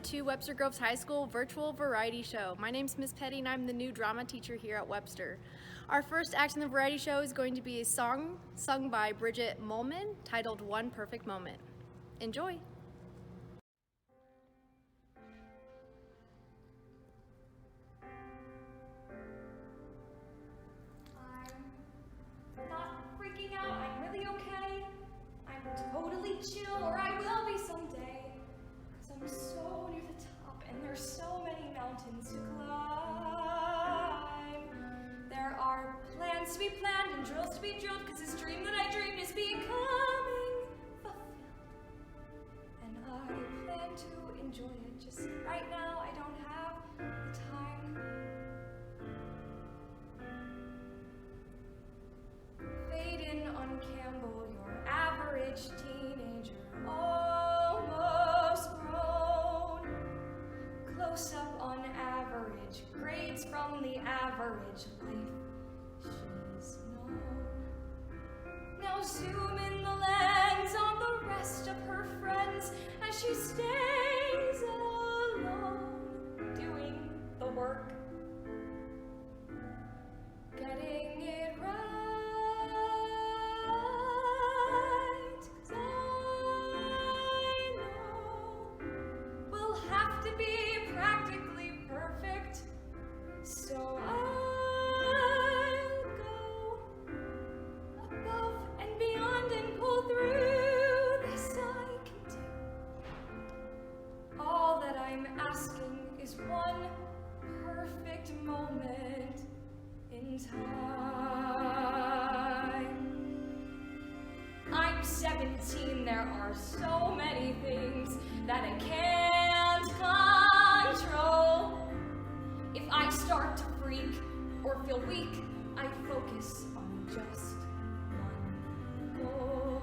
to Webster Groves High School virtual variety show. My name's Miss Petty and I'm the new drama teacher here at Webster. Our first act in the variety show is going to be a song sung by Bridget Molman titled One Perfect Moment. Enjoy! I'm not freaking out, I'm really okay. I'm totally chill, or I will be someday. Cause I'm so near the top and there's so many mountains to climb. There are plans to be planned and drills to be drilled, cause this dream that I dreamed is becoming fulfilled. And I plan to enjoy it, just right now I don't have the time. Fade in on Campbell, your average teenager, almost grown. Close up on average, grades from the average life she's known. Now zoom in the lens on the rest of her friends as she stays alone, doing the work, getting it right. So I'll go above and beyond and pull through. This I can do. All that I'm asking is one perfect moment in time. I'm 17, there are so many things that I can't control. If I start to freak or feel weak, I focus on just one goal.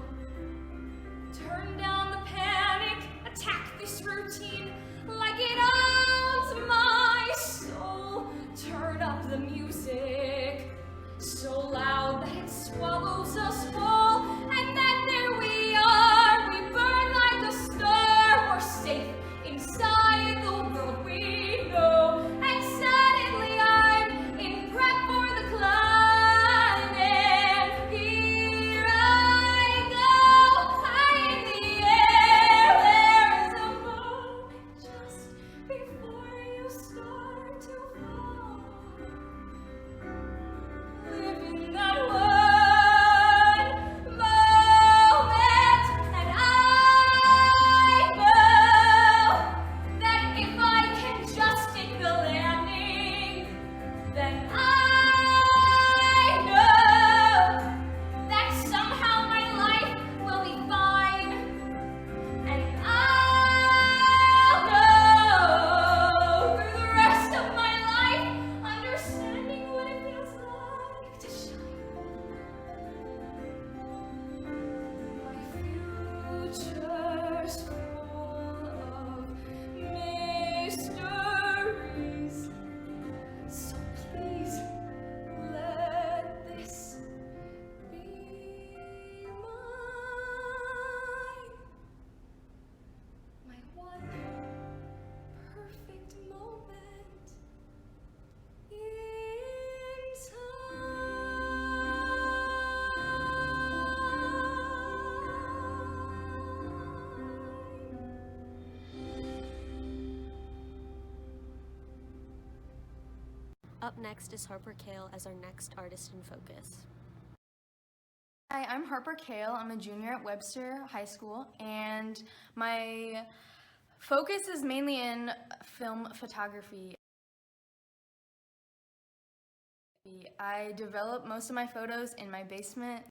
Turn down the panic, attack this routine like it owns my soul. Turn up the music so loud that it swallows us whole. And then there we are, we burn like a star. We're safe inside the world we know. Up next is Harper Kale as our next artist in focus. Hi, I'm Harper Kale. I'm a junior at Webster High School, and my focus is mainly in film photography. I develop most of my photos in my basement,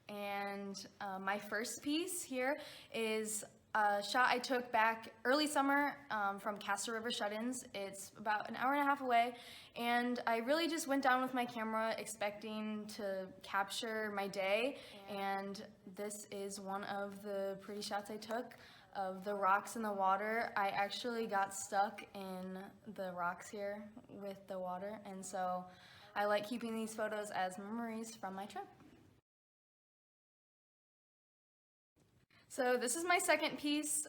and my first piece here is a shot I took back early summer from Castor River Shut-ins. It's about an hour and a half away, and I really just went down with my camera expecting to capture my day, and this is one of the pretty shots I took of the rocks in the water. I actually got stuck in the rocks here with the water, and so I like keeping these photos as memories from my trip. So this is my second piece.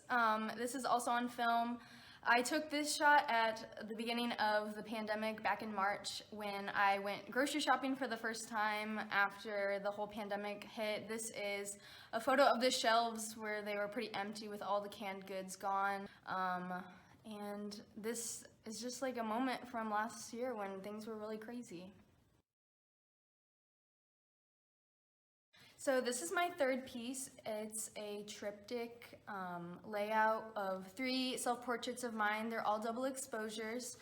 This is also on film. I took this shot at the beginning of the pandemic back in March when I went grocery shopping for the first time after the whole pandemic hit. This is a photo of the shelves where they were pretty empty with all the canned goods gone. And this is just like a moment from last year when things were really crazy. So this is my third piece. It's a triptych layout of 3 self-portraits of mine. They're all double exposures.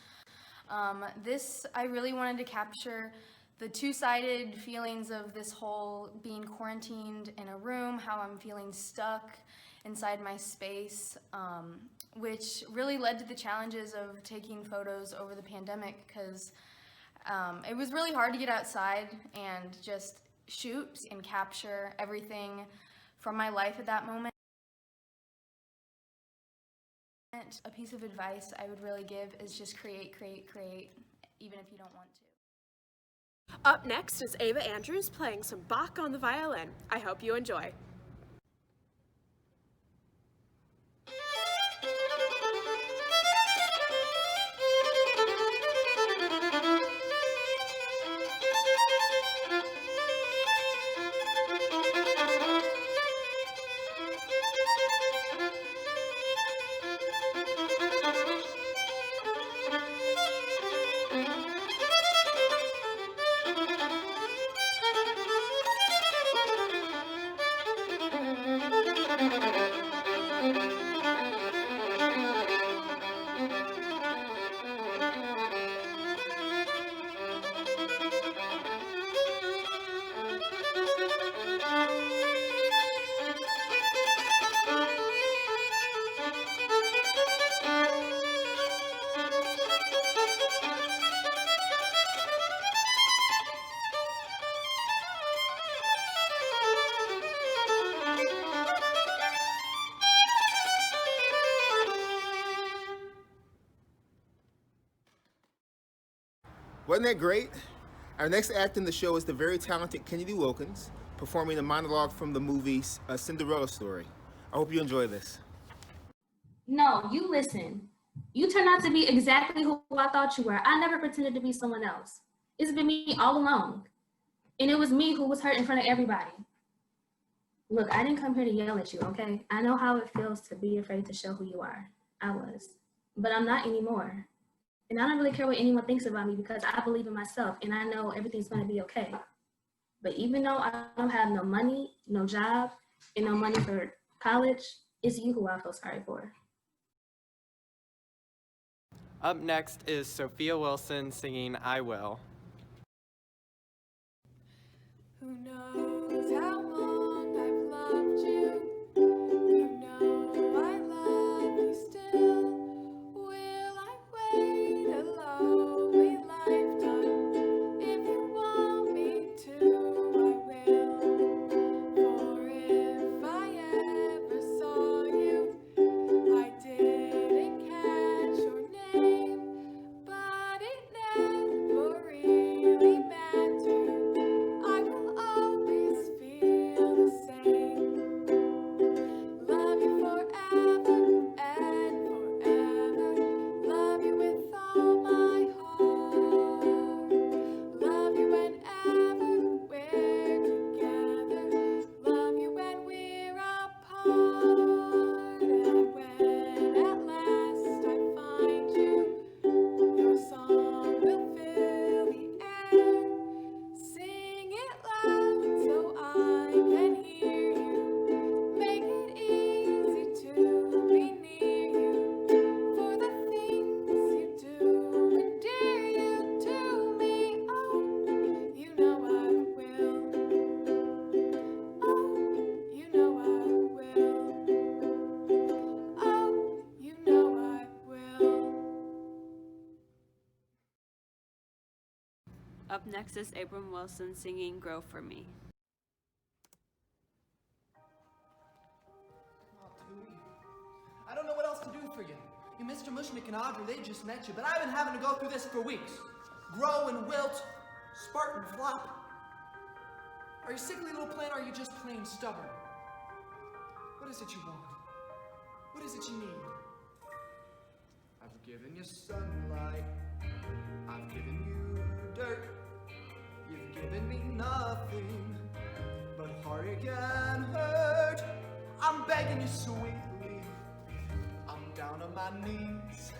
I really wanted to capture the two-sided feelings of this whole being quarantined in a room, how I'm feeling stuck inside my space, which really led to the challenges of taking photos over the pandemic because it was really hard to get outside and just shoot and capture everything from my life at that moment. A piece of advice I would really give is just create, even if you don't want to. Up next is Ava Andrews playing some Bach on the violin. I hope you enjoy. Wasn't that great? Our next act in the show is the very talented Kennedy Wilkins performing a monologue from the movie A Cinderella Story. I hope you enjoy this. No, you listen. You turned out to be exactly who I thought you were. I never pretended to be someone else. It's been me all along. And it was me who was hurt in front of everybody. Look, I didn't come here to yell at you, okay? I know how it feels to be afraid to show who you are. I was. But I'm not anymore. And I don't really care what anyone thinks about me because I believe in myself and I know everything's gonna be okay. But even though I don't have no money, no job, and no money for college, it's you who I feel sorry for. Up next is Sophia Wilson singing I Will. Who knows how long I've loved you? You know I love you still. Will I wait a lonely lifetime? If you want me to, I will. For if I ever saw you, I didn't catch your name, but it never really mattered. I will always feel the same. Love you forever and forever. Love you with all my heart. Love you whenever we're together. Love you when we're apart. And when at last I find you, your song will fill the air. Sing it loud so I can hear you. Make it easy to be near you. For the things you do endear you to me. Oh, you know I will. Oh, you know I will. Oh, you know I will. Up next is Abram Wilson singing Grow For Me. I don't know what else to do for you. You, Mr. Mushnick and Audrey, they just met you, but I've been having to go through this for weeks. Grow and wilt, spark and flop. Are you sickly little plant or are you just plain stubborn? What is it you want? What is it you need? I've given you sunlight. I've given you dirt. You've given me nothing but heartache and hurt. I'm begging you sweetly. I'm down on my knees.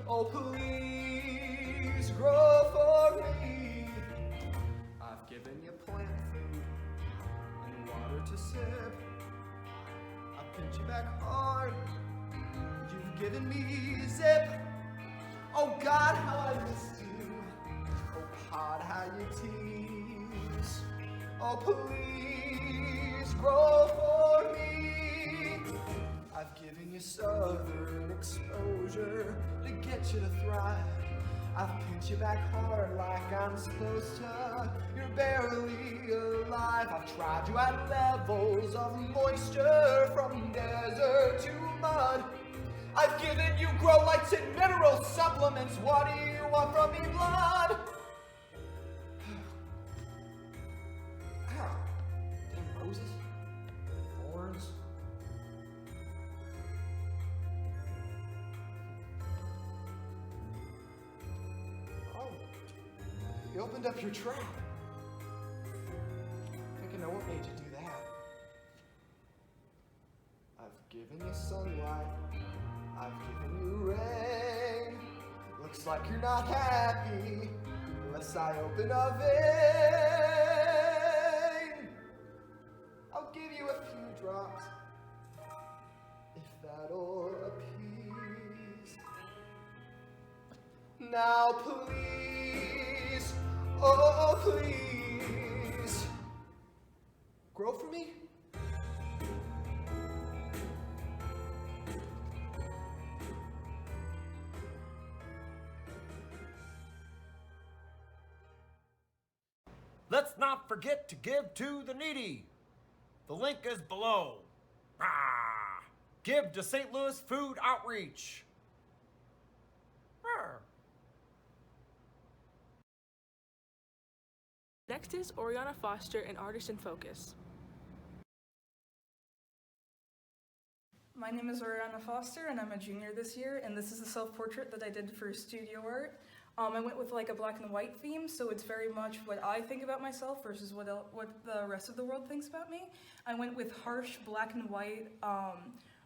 Oh, please grow for me. I've given you plant food and water to sip. I've pinched you back hard. You've given me zip. Oh God, how I missed you. Oh Pod, how you tease. Oh please grow for me. I've given you southern exposure to get you to thrive. I've pinched you back hard like I'm supposed to. You're barely alive. I've tried you at levels of moisture from desert to mud. I've given you grow lights and mineral supplements. What do you want from me, blood? Damn roses, thorns. Oh, you opened up your trap. I think I know what made you do that. I've given you sunlight. I've given you rain. Looks like you're not happy unless I open a vein. I'll give you a few drops if that'll appease. Now please, oh please, grow for me. Let's not forget to give to the needy. The link is below. Ah, give to St. Louis Food Outreach. Ah. Next is Oriana Foster, an artist in focus. My name is Oriana Foster, and I'm a junior this year, and this is a self-portrait that I did for studio art. I went with like a black and white theme, so it's very much what I think about myself versus what the rest of the world thinks about me. I went with harsh black and white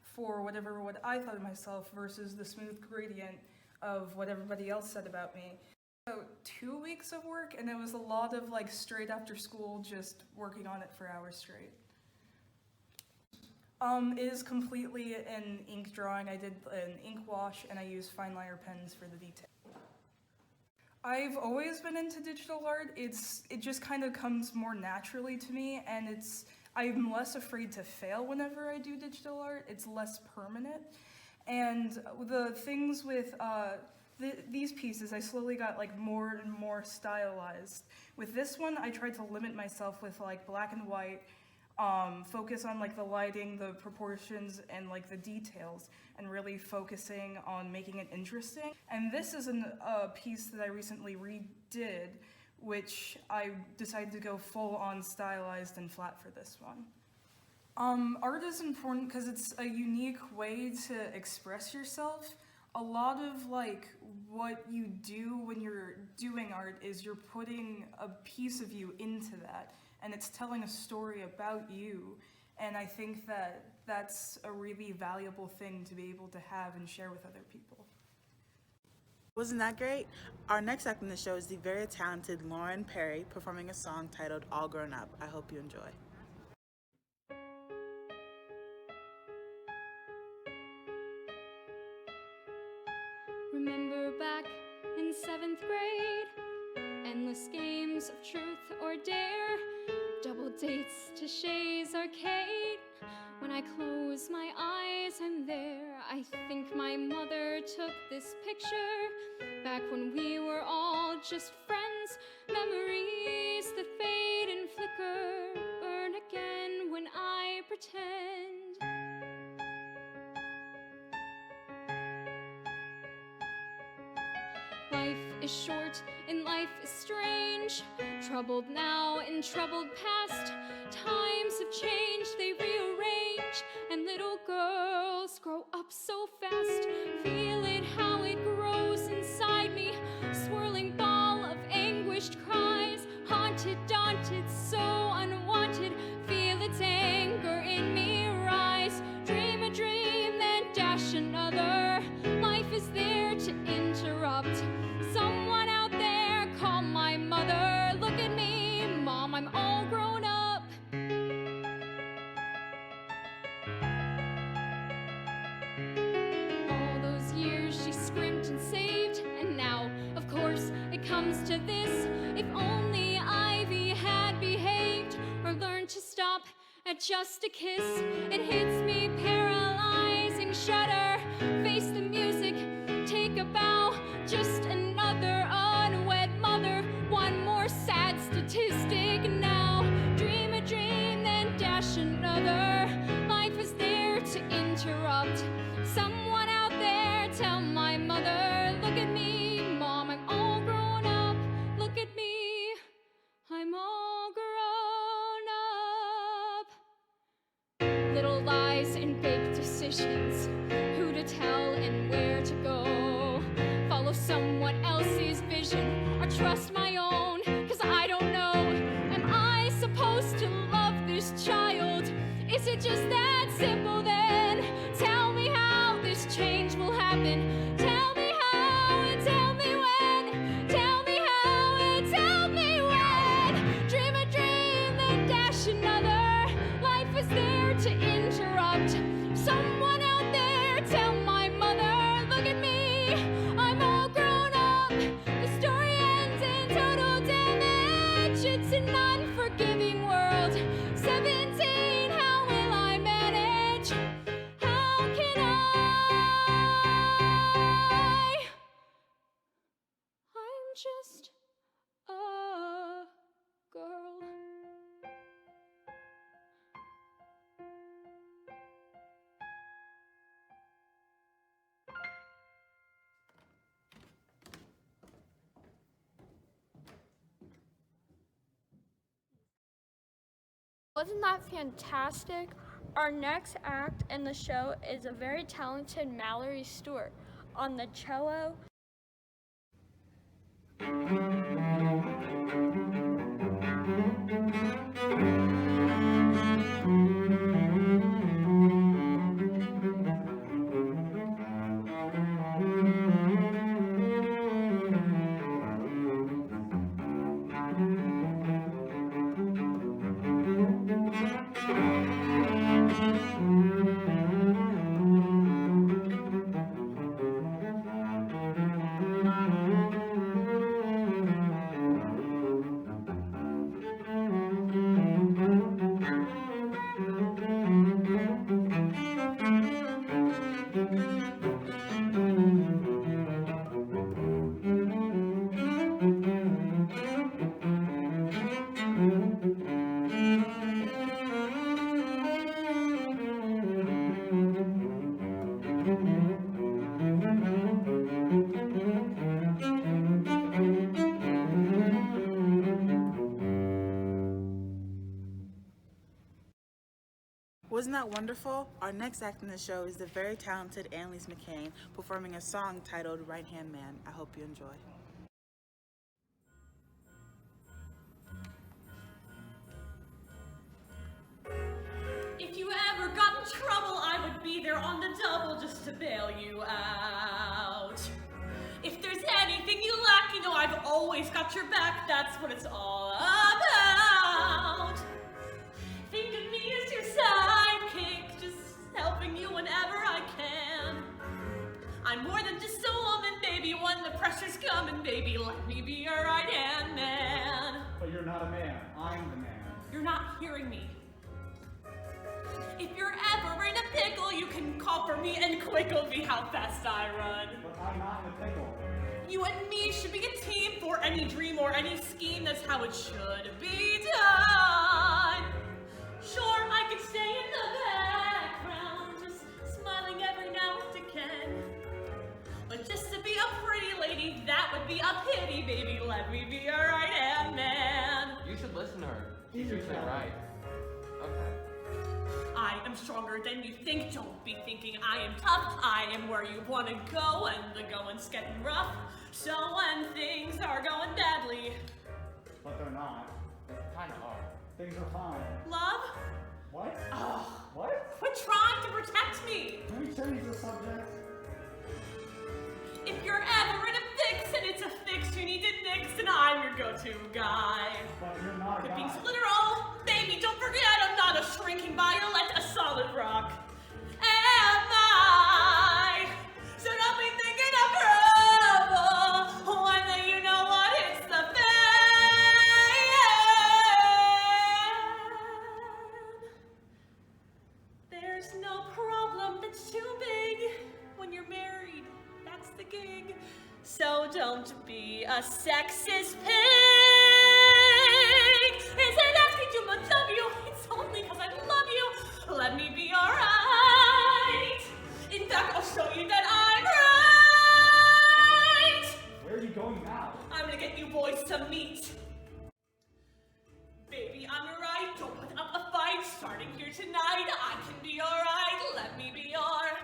for what I thought of myself versus the smooth gradient of what everybody else said about me. So 2 weeks of work, and it was a lot of like straight after school, just working on it for hours straight. It is completely an ink drawing. I did an ink wash, and I used fine liner pens for the detail. I've always been into digital art. It just kind of comes more naturally to me, and I'm less afraid to fail whenever I do digital art. It's less permanent. And the things with these pieces, I slowly got like more and more stylized. With this one, I tried to limit myself with like black and white, focus on like the lighting, the proportions, and like the details, and really focusing on making it interesting. And this is a piece that I recently redid, which I decided to go full on stylized and flat for this one. Art is important because it's a unique way to express yourself. A lot of like what you do when you're doing art is you're putting a piece of you into that, and it's telling a story about you. And I think that that's a really valuable thing to be able to have and share with other people. Wasn't that great? Our next act in the show is the very talented Lauren Perry performing a song titled All Grown Up. I hope you enjoy. Remember back in 7th grade, endless games of truth or dare, double dates to Shay's Arcade. When I close my eyes, I'm there. I think my mother took this picture back when we were all just friends. Memories that fade and flicker, burn again when I pretend. Life is short and life is strange, troubled now and troubled past. Times have changed, they rearrange. she screamed and saved. And now, of course, it comes to this. If only Ivy had behaved or learned to stop at just a kiss. It hits me paralyzing shudder. Face the music, take a bow. Just another unwed mother. One more sad statistic now. Dream a dream, then dash another. Life is there to interrupt. Someone out there tell my mother, look at me, Mom, I'm all grown up. Look at me, I'm all grown up. Little lies and big decisions. Who to tell and where to go. Follow someone else's vision or trust my own, 'cause I don't know. Am I supposed to love this child? Is it just that simple then? Tell me how this change will happen. Tell me how and tell me when. Tell me how and tell me when. Dream a dream, then dash another. Life is there to interrupt. Someone out there tell my mother, look at me, I'm all grown up. The story ends in total damage. It's an unforgiving world. 17, how will I manage? How can I'm just a girl. Wasn't that fantastic? Our next act in the show is a very talented Mallory Stewart on the cello. Wasn't that wonderful? Our next act in the show is the very talented Annalise McCain performing a song titled Right Hand Man. I hope you enjoy. If you ever got in trouble, I would be there on the double just to bail you out. If there's anything you lack, you know I've always got your back. That's what it's all about. Think of me as your sidekick, just helping you whenever I can. I'm more than just a woman, baby. When the pressure's coming, baby, let me be your right-hand man. But you're not a man. I'm the man. You're not hearing me. If you're ever in a pickle, you can call for me and quick will be how fast I run. But I'm not in a pickle. You and me should be a team for any dream or any scheme. That's how it should be done. Sure, I could stay in the background, just smiling every now and again. But just to be a pretty lady, that would be a pity, baby. Let me be your right-hand man. You should listen to her. She's usually right. Okay. I am stronger than you think. Don't be thinking I am tough. I am where you want to go, and the going's getting rough. So when things are going badly, But they're not. They kind of are. Things are fine. love? What? Oh, What? quit trying to protect me. Can we change the subject? If you're ever in a fix and it's a fix you need to nix, then I'm your go-to guy. But you're not a Quit being guy. so literal. Baby, don't forget I'm not a shrinking violet, a solid rock. Am I? So don't be thinking There's no problem that's too big. When you're married, that's the gig. So don't be a sexist pig. Isn't asking too much of you. It's only because I love you. Let me be alright. In fact, I'll show you that I'm right. Where are you going now? I'm gonna get you boys to meet. Baby, I'm right. Don't put up a fight. Starting here tonight, I can be alright. Let me be alright.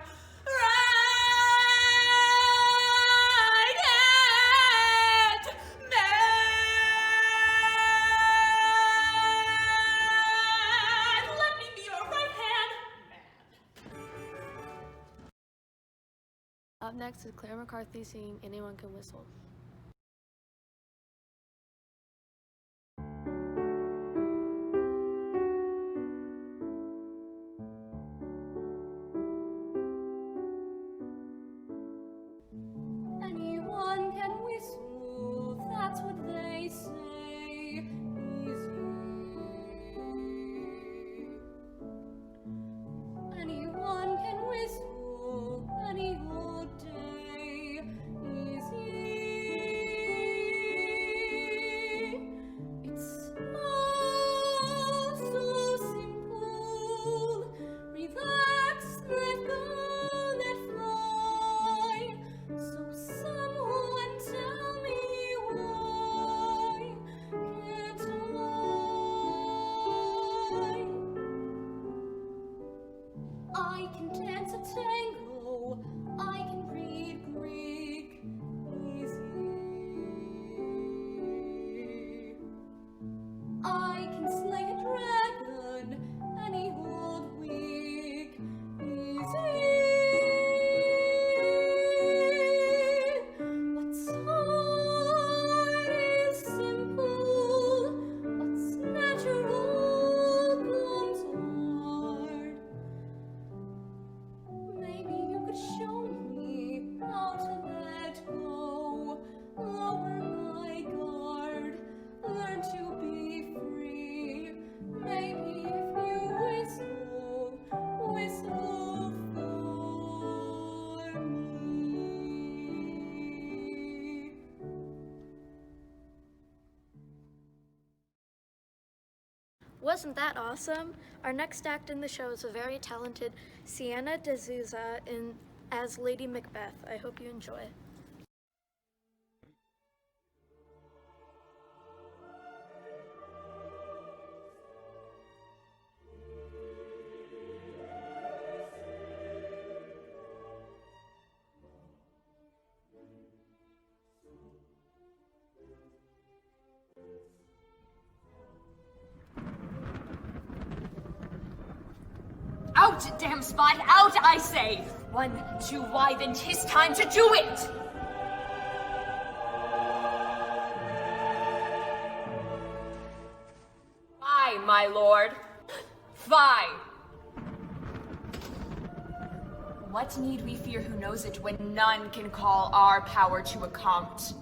Let me be your right hand. Up next is Claire McCarthy singing Anyone Can Whistle. Anyone can whistle, that's what they say. Easy. Anyone can whistle any old day. Easy. It's all so simple. Relax, let go, let fly. So someone tell me why can't I can dance a tango, I can read Greek, easy. I can slay a dragon any old week, easy. What's hard is simple, what's natural comes hard. Maybe you could show me how to let go, lower my guard, learn to be free. Maybe if you whistle for me. Wasn't that awesome? Our next act in the show is a very talented Sienna D'Souza as Lady Macbeth. I hope you enjoy. Out, damn spy, out, I say! 1, 2, why, then 'tis time to do it! Fie, my lord. Fie! What need we fear who knows it when none can call our power to account?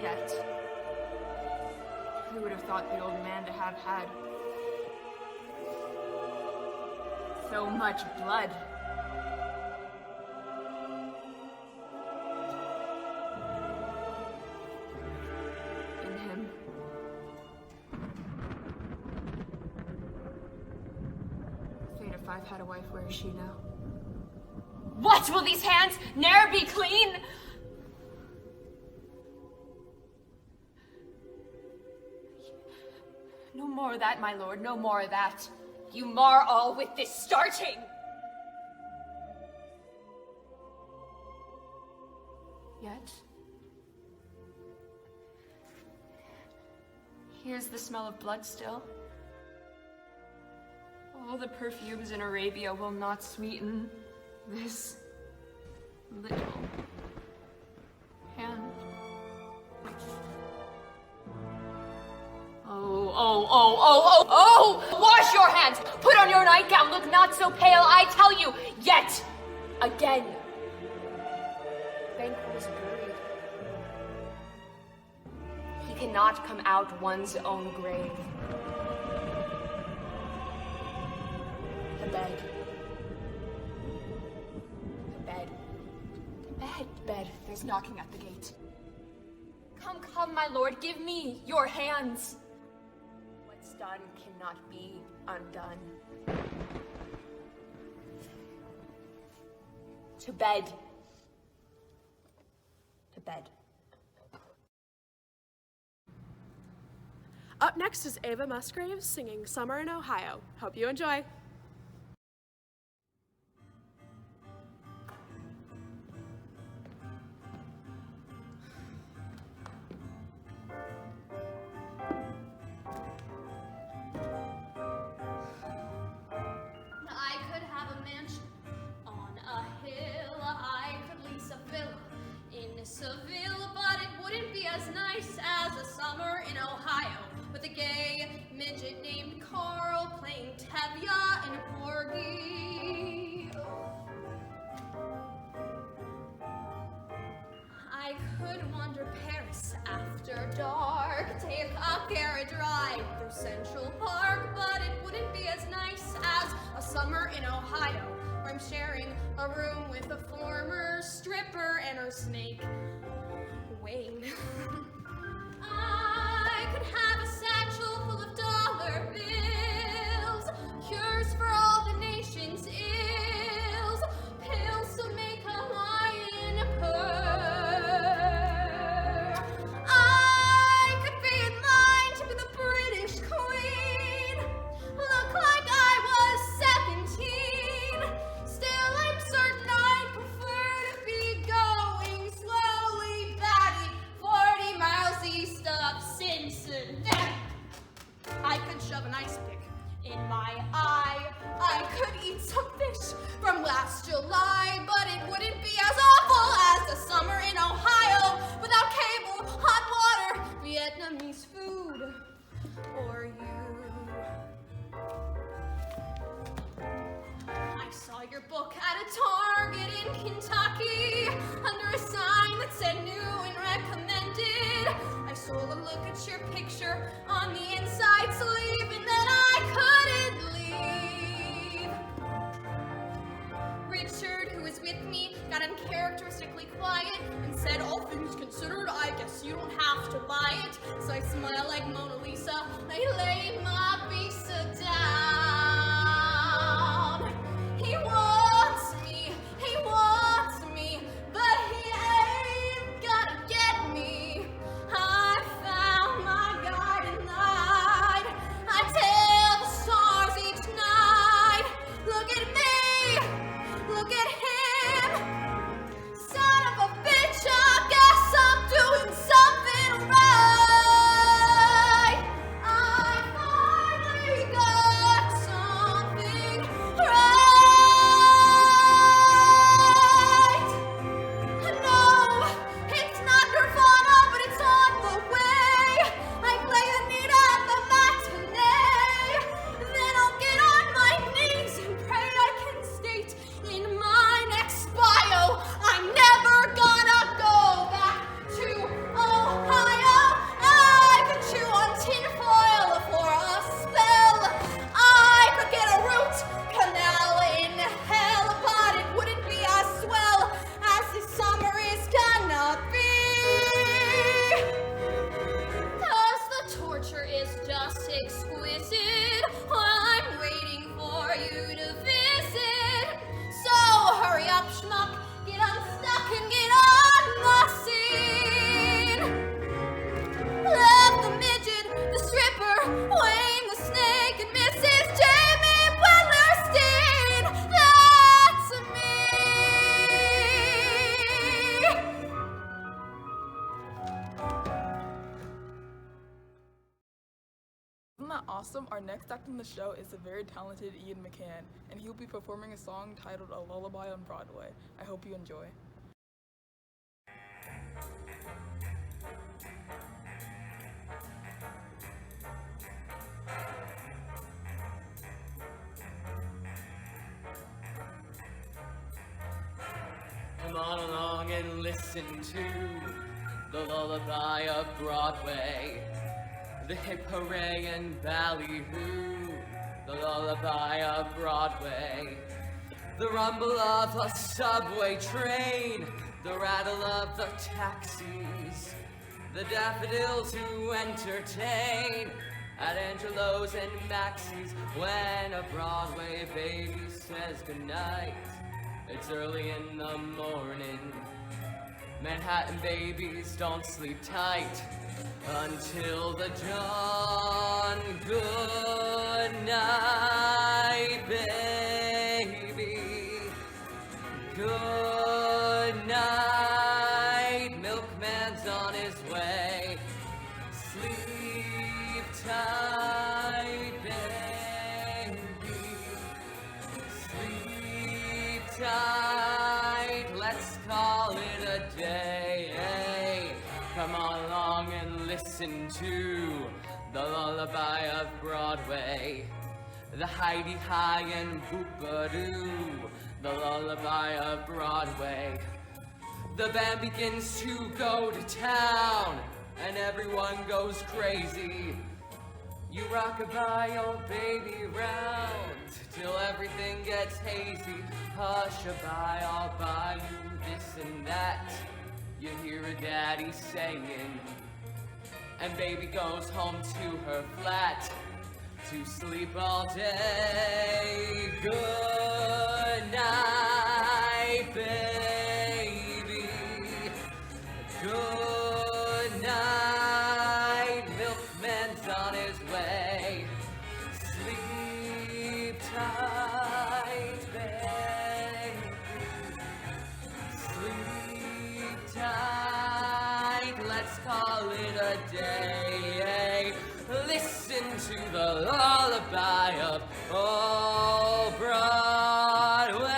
Yet, who would have thought the old man to have had so much blood? In him. Fate if I've had a wife, where is she now? What will these hands ne'er be clean? No more of that, my lord, no more of that. You mar all with this starting. Yet, here's the smell of blood still. All the perfumes in Arabia will not sweeten this little hand. Oh! Wash your hands! Put on your nightgown, look not so pale, I tell you, yet again. Banquo is buried. cannot come out one's own grave. To bed. To bed. To bed. To bed. There's knocking at the gate. Come, come, my lord, give me your hands. What's done cannot be undone. To bed. To bed. Up next is Ava Musgraves singing Summer in Ohio. Hope you enjoy. I could have a mansion on a hill. I could lease a villa in Seville, but it wouldn't be as nice as a summer in Ohio with a gay midget named Carl playing Tevye in a porgy. I could wander Paris after dark, take a carriage ride through Central Park, but it wouldn't be as nice as a summer in Ohio, where I'm sharing a room with a former stripper and her snake, Wayne. I could have a satchel full of dollar bills, cures for all the nation's ills, pills to make a lion purr. I could be in line to be the British Queen, look like I was 17. Still, I'm certain I'd prefer to be going slowly, batty, 40 miles east of Cincinnati. I could shove an ice pick in my eye. I could eat some fish from last July, but it wouldn't be as awful as the summer in Ohio without cable, hot water, Vietnamese food, or you. I saw your book at a Target in Kentucky under a sign that said new and recommended. I stole a look at your picture on the inside sleeve and then I couldn't leave. Richard, who was with me, got uncharacteristically quiet and said, all things considered, I guess you don't have to buy it. So I smile like Mona Lisa. I lay my visa down. He wants me, but he ain't gonna get me. I found my guiding light. I tell the stars each night, look at me, look at him. Son of a bitch, I guess I'm doing something right. I finally got something right. No, it's not Nirvana, but it's on the way. I play Anita at the matinee. Then I'll get on my knees and pray I can state in my next bio I'm never gonna go back to Ohio. I could chew on tinfoil for a spell. I could get a root canal in hell, but it wouldn't be as swell as this summer is gonna be. 'Cause the torture is just exquisite while I'm waiting for you to visit. So hurry up, schmuck, get unstuck and get on the scene. Love the midget, the stripper, Wayne the snake, and Mrs. Jamie Wellerstein. That's me. Isn't that awesome? Our next act in the show is the very talented Ian McCann, and he'll be performing a song titled A Lullaby on Broadway. I hope you enjoy. Come on along and listen to the lullaby of Broadway, the hip hooray and ballyhoo, the lullaby of Broadway, the rumble of a subway train, the rattle of the taxis, the daffodils who entertain at Angelo's and Maxie's when a Broadway baby says goodnight. It's early in the morning. Manhattan babies don't sleep tight until the dawn. Good night, baby. Good night. Milkman's on his way. Sleep tight, baby. Sleep tight. Let's call it a day. Come along and listen to the lullaby of Broadway, the Heidi-Hi and Boop-a-doo, the lullaby of Broadway. The band begins to go to town, and everyone goes crazy. You rock-a-bye, oh baby, round, till everything gets hazy. Hush-a-bye, I'll buy you this and that. You hear a daddy saying, and baby goes home to her flat to sleep all day. Good night, baby. Good night. Milkman's on his way. Sleep tight, baby. Sleep tight. Let's call it a day. Listen to the lullaby of old Broadway.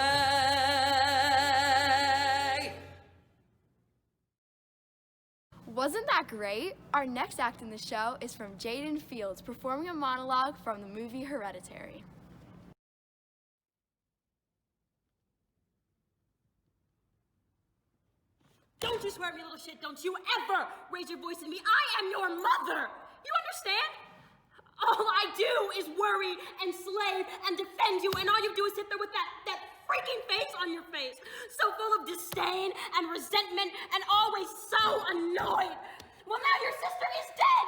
Wasn't that great? Our next act in the show is from Jaden Fields, performing a monologue from the movie Hereditary. Don't you swear at me, little shit. Don't you ever raise your voice at me. I am your mother. You understand? All I do is worry and slave and defend you, and all you do is sit there with that freaking face on your face, so full of disdain and resentment and always so annoyed. Well, now your sister is dead.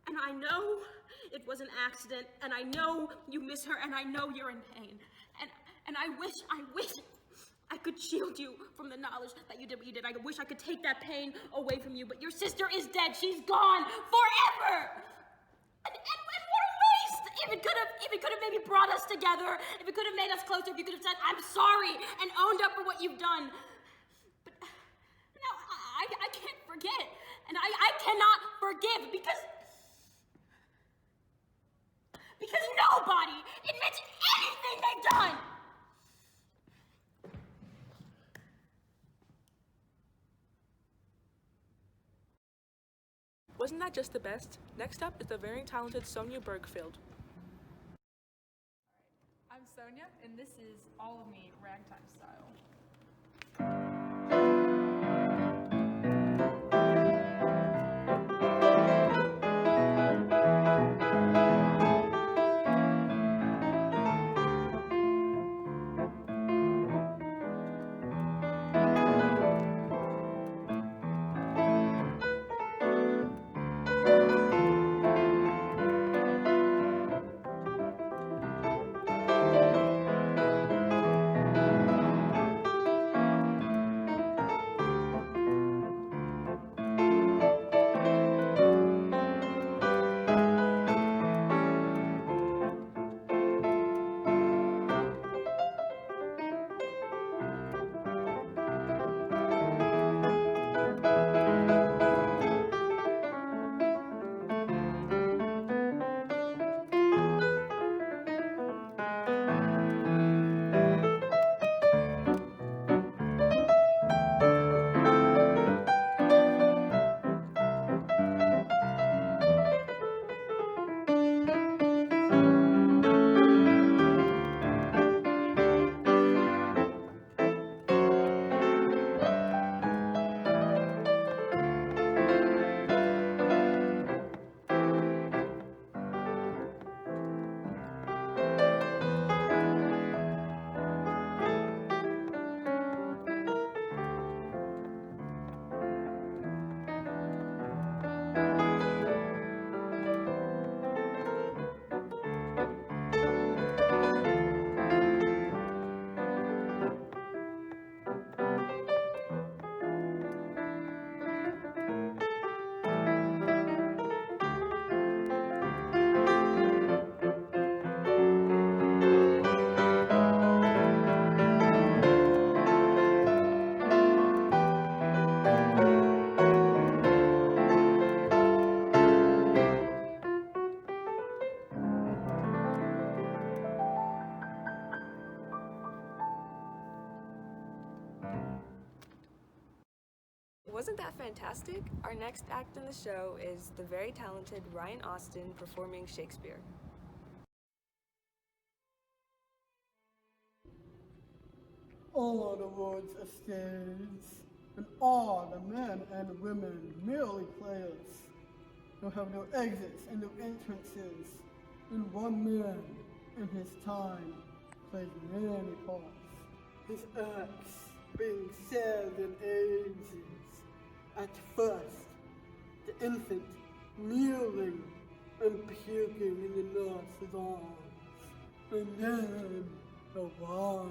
And I know it was an accident, and I know you miss her, and I know you're in pain. And I wish I could shield you from the knowledge that you did what you did. I wish I could take that pain away from you, but your sister is dead. She's gone forever. And what a waste! If it could have maybe brought us together, if it could have made us closer, if you could have said, I'm sorry, and owned up for what you've done. But no, I can't forget. And I cannot forgive because nobody admits anything they've done. Wasn't that just the best? Next up is the very talented Sonia Bergfield. I'm Sonia, and this is All of Me Ragtime Style. Wasn't that fantastic? Our next act in the show is the very talented Ryan Austin performing Shakespeare. All are the words a stage, and all the men and women merely players, who have no exits and no entrances, and one man in his time plays many parts, his acts being 7 ages. At first, the infant kneeling and puking in the nurse's arms, and then the wise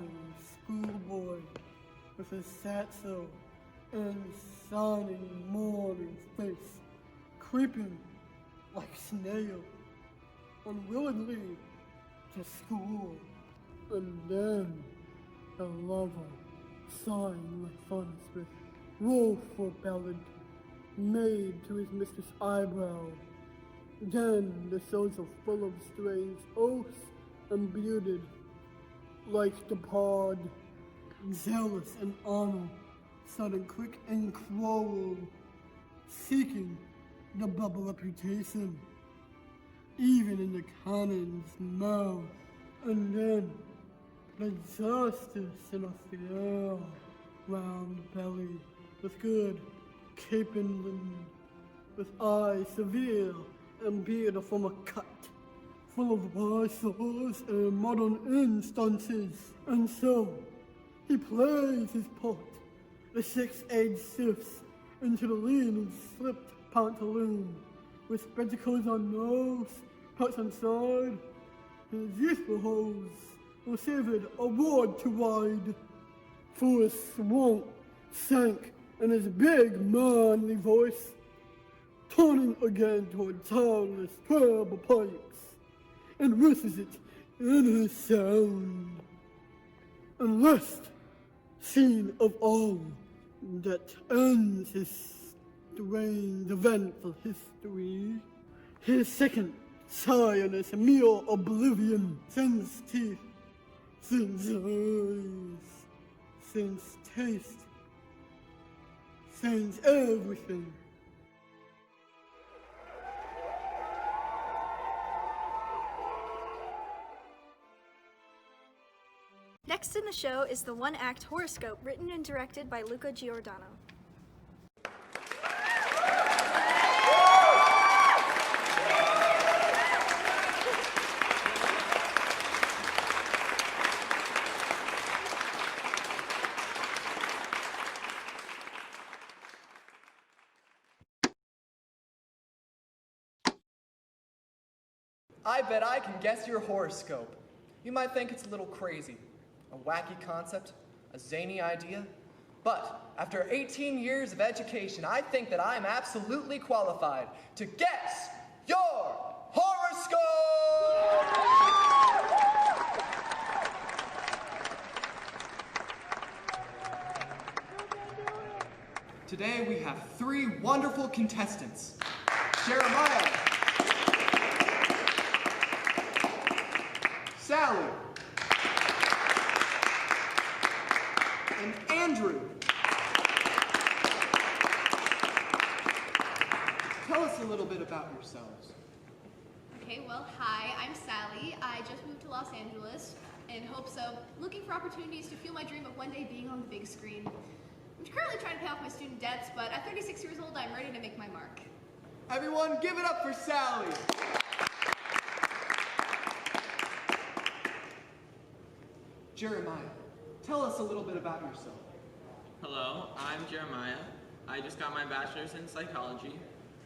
schoolboy with his satchel and shining morning face, creeping like snail, unwillingly to school, and then the lover sighing like furnace with woeful ballad made to his mistress' eyebrow. Then the soldier full of strange oaths and bearded, like the pod, zealous and honor, sudden quick and cruel, seeking the bubble reputation, even in the cannon's mouth. And then the justice in a fair round belly, with good capen linen, with eyes severe and beard of former cut, full of wise saws and modern instances. And so he plays his part, the 6-edged sifts into the lean and slipped pantaloon, with spectacles on nose, hats on side, his youthful hose were savored a ward too wide, for his swamp sank in his big manly voice, turning again toward tireless treble pipes, and verses it in his sound. And last scene of all that ends his strange eventful history, his second tireless mere oblivion sends teeth, sends eyes, sends taste, sends everything. Next in the show is the one-act Horoscope, written and directed by Luca Giordano. I bet I can guess your horoscope. You might think it's a little crazy, a wacky concept, a zany idea, but after 18 years of education, I think that I'm absolutely qualified to guess your horoscope! Today we have 3 wonderful contestants. Jeremiah, Sally, and Andrew. Tell us a little bit about yourselves. Okay, well, hi, I'm Sally. I just moved to Los Angeles in hopes of looking for opportunities to fuel my dream of one day being on the big screen. I'm currently trying to pay off my student debts, but at 36 years old, I'm ready to make my mark. Everyone, give it up for Sally. Jeremiah, tell us a little bit about yourself. Hello, I'm Jeremiah. I just got my bachelor's in psychology,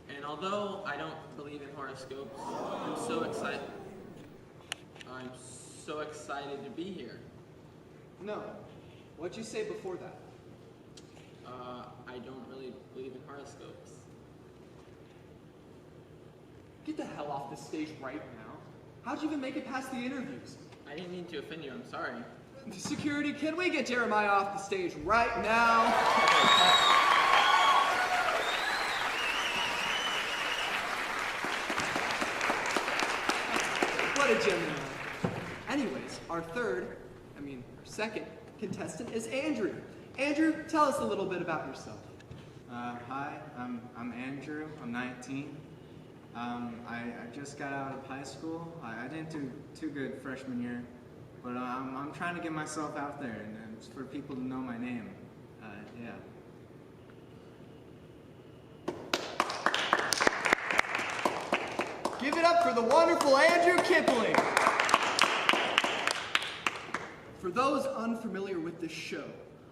and although I don't believe in horoscopes, I'm so excited to be here. No, what'd you say before that? I don't really believe in horoscopes. Get the hell off this stage right now. How'd you even make it past the interviews? I didn't mean to offend you, I'm sorry. Security, can we get Jeremiah off the stage right now? What a Gemini. Anyways, our second contestant is Andrew. Andrew, tell us a little bit about yourself. Hi, I'm Andrew. I'm 19. I just got out of high school. I didn't do too good freshman year, but I'm trying to get myself out there and for people to know my name. Yeah. Give it up for the wonderful Andrew Kipling. For those unfamiliar with this show,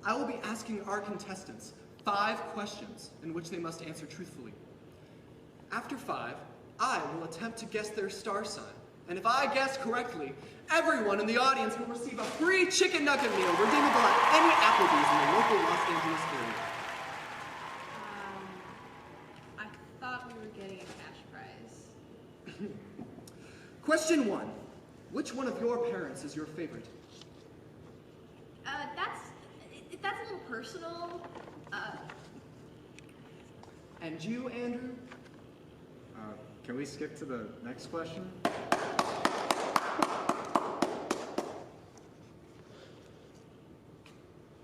I will be asking our contestants 5 questions in which they must answer truthfully. After 5, I will attempt to guess their star sign. And if I guess correctly, everyone in the audience will receive a free chicken nugget meal redeemable at any Applebee's in the local Los Angeles area. I thought we were getting a cash prize. Question 1. Which one of your parents is your favorite? That's a little personal. And you, Andrew? Can we skip to the next question?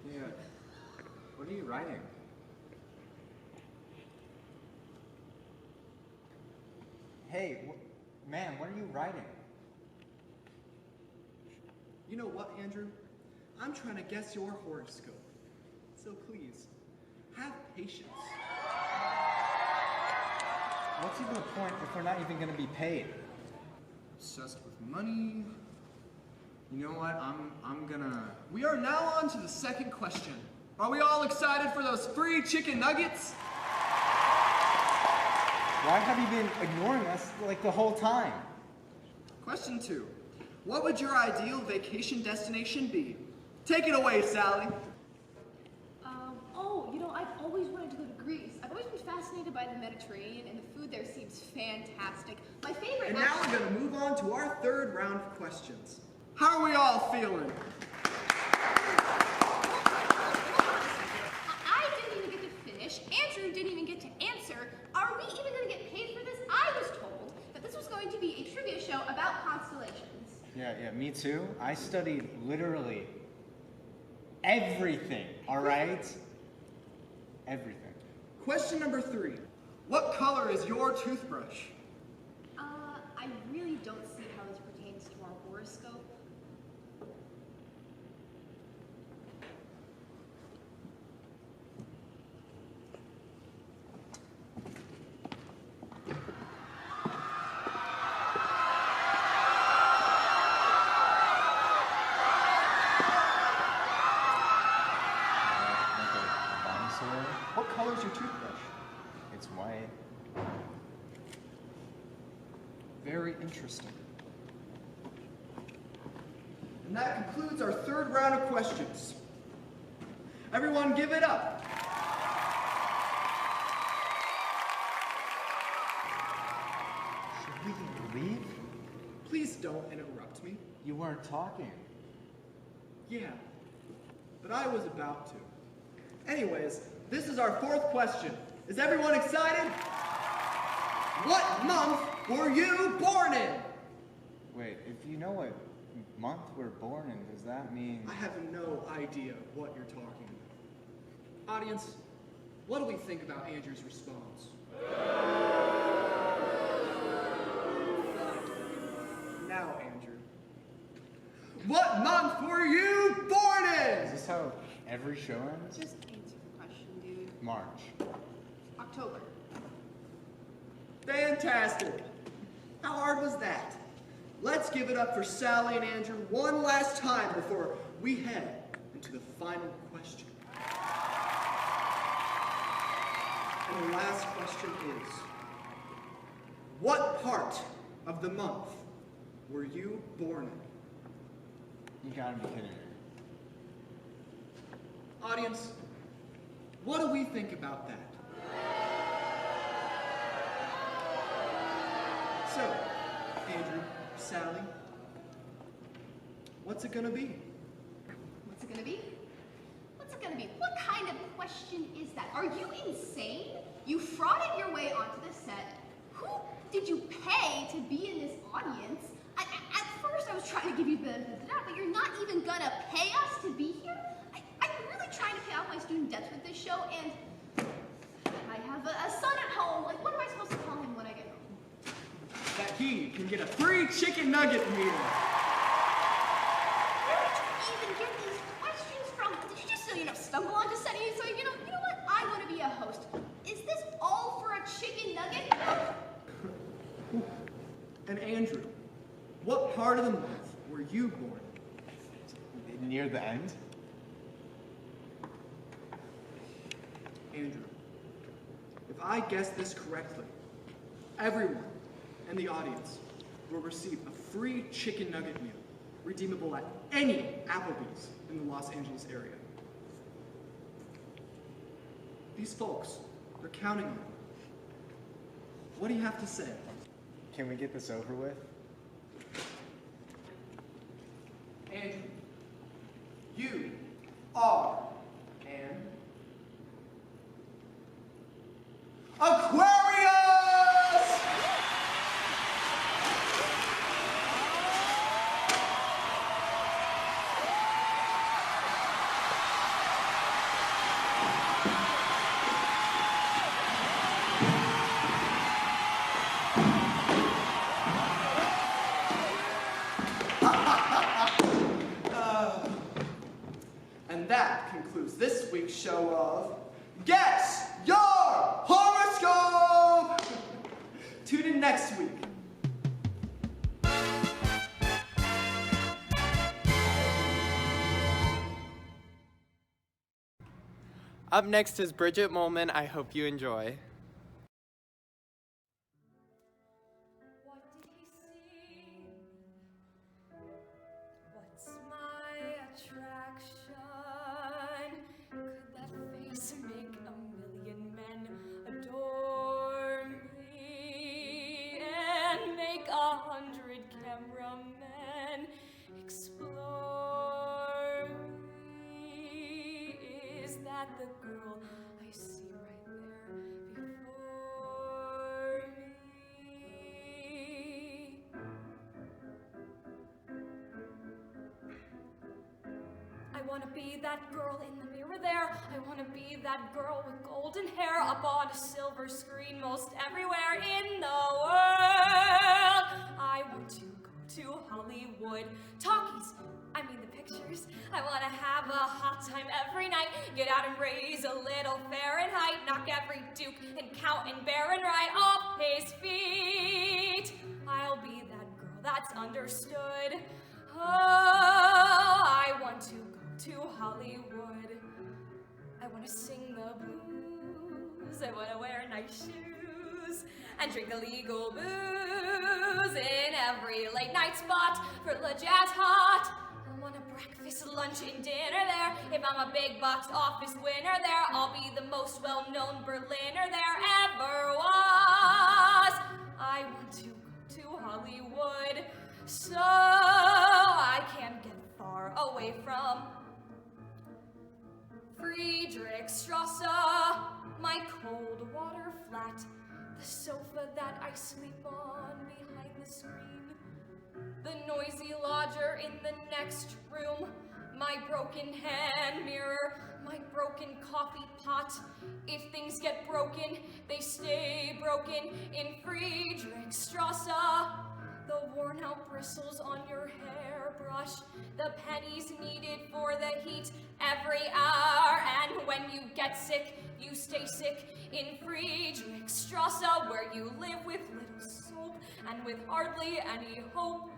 Yeah. What are you writing? Hey, man, what are you writing? You know what, Andrew? I'm trying to guess your horoscope. So please, have patience. What's even the point if we're not even going to be paid? Obsessed with money. You know what? I'm gonna... We are now on to the second question. Are we all excited for those free chicken nuggets? Why have you been ignoring us like the whole time? Question 2. What would your ideal vacation destination be? Take it away, Sally. I've always wanted to go to Greece. I've always been fascinated by the Mediterranean, and the food there seems fantastic. My favorite... And now we're going to move on to our third round of questions. How are we all feeling? I didn't even get to finish. Andrew didn't even get to answer. Are we even going to get paid for this? I was told that this was going to be a trivia show about constellations. Yeah, me too. I studied literally everything, all right? Everything. Question number 3. What color is your toothbrush? I really don't see how this pertains to our horoscope. What color is your toothbrush? It's white. Very interesting. And that concludes our third round of questions. Everyone give it up. Should we leave? Please don't interrupt me. You weren't talking. Yeah, but I was about to. Anyways, this is our 4th question. Is everyone excited? What month were you born in? Wait, if you know what month we're born in, does that mean... I have no idea what you're talking about. Audience, what do we think about Andrew's response? Now, Andrew. What month were you born in? Is this how every show ends? Just answer the question, dude. March. October. Fantastic. How hard was that? Let's give it up for Sally and Andrew one last time before we head into the final question. And the last question is, what part of the month were you born in? You gotta be kidding me. Audience, what do we think about that? So, Andrew, Sally, what's it gonna be? What's it gonna be? What's it gonna be? What kind of question is that? Are you insane? You frauded your way onto the set. Who did you pay to be in this audience? At first I was trying to give you the benefit of the doubt, but you're not even gonna pay us to be here? I'm really trying to pay off my student debts with this show, and can get a free chicken nugget meal. Where did you even get these questions from? Did you just, stumble onto setting it? So, you know what? I want to be a host. Is this all for a chicken nugget? And Andrew, what part of the month were you born? Near the end? Andrew, if I guess this correctly, everyone in the audience will receive a free chicken nugget meal, redeemable at any Applebee's in the Los Angeles area. These folks, they're counting on you. What do you have to say? Can we get this over with? Andrew, you are an Aquarius! And that concludes this week's show of Guess Your Horoscope! Tune in next week. Up next is Bridget Molman. I hope you enjoy. What did he see? What's my attraction? Could that face make a million men adore me and make 100 cameramen explore me? Is that the girl I see right there before me? I wanna be that girl in the mirror there. I wanna be that girl with golden hair up on a silver screen most everywhere in the world. I want to go to Hollywood. Talkies, I mean the pictures. I wanna have a hot time every night. Get out and raise a little Fahrenheit. Knock every duke and count and baron right off his feet. I'll be that girl that's understood. Oh, I want to go to Hollywood. I want to sing the blues. I want to wear nice shoes and drink illegal booze in every late night spot for the jazz hot. I want a breakfast, lunch, and dinner there. If I'm a big box office winner there, I'll be the most well-known Berliner there ever was. I want to go to Hollywood so I can get far away from Friedrichstrasse, my cold water flat, the sofa that I sleep on behind the screen, the noisy lodger in the next room, my broken hand mirror, my broken coffee pot. If things get broken, they stay broken in Friedrichstrasse. The worn-out bristles on your hairbrush, the pennies needed for the heat every hour, and when you get sick, you stay sick in Friedrichstrasse, where you live with little soap and with hardly any hope.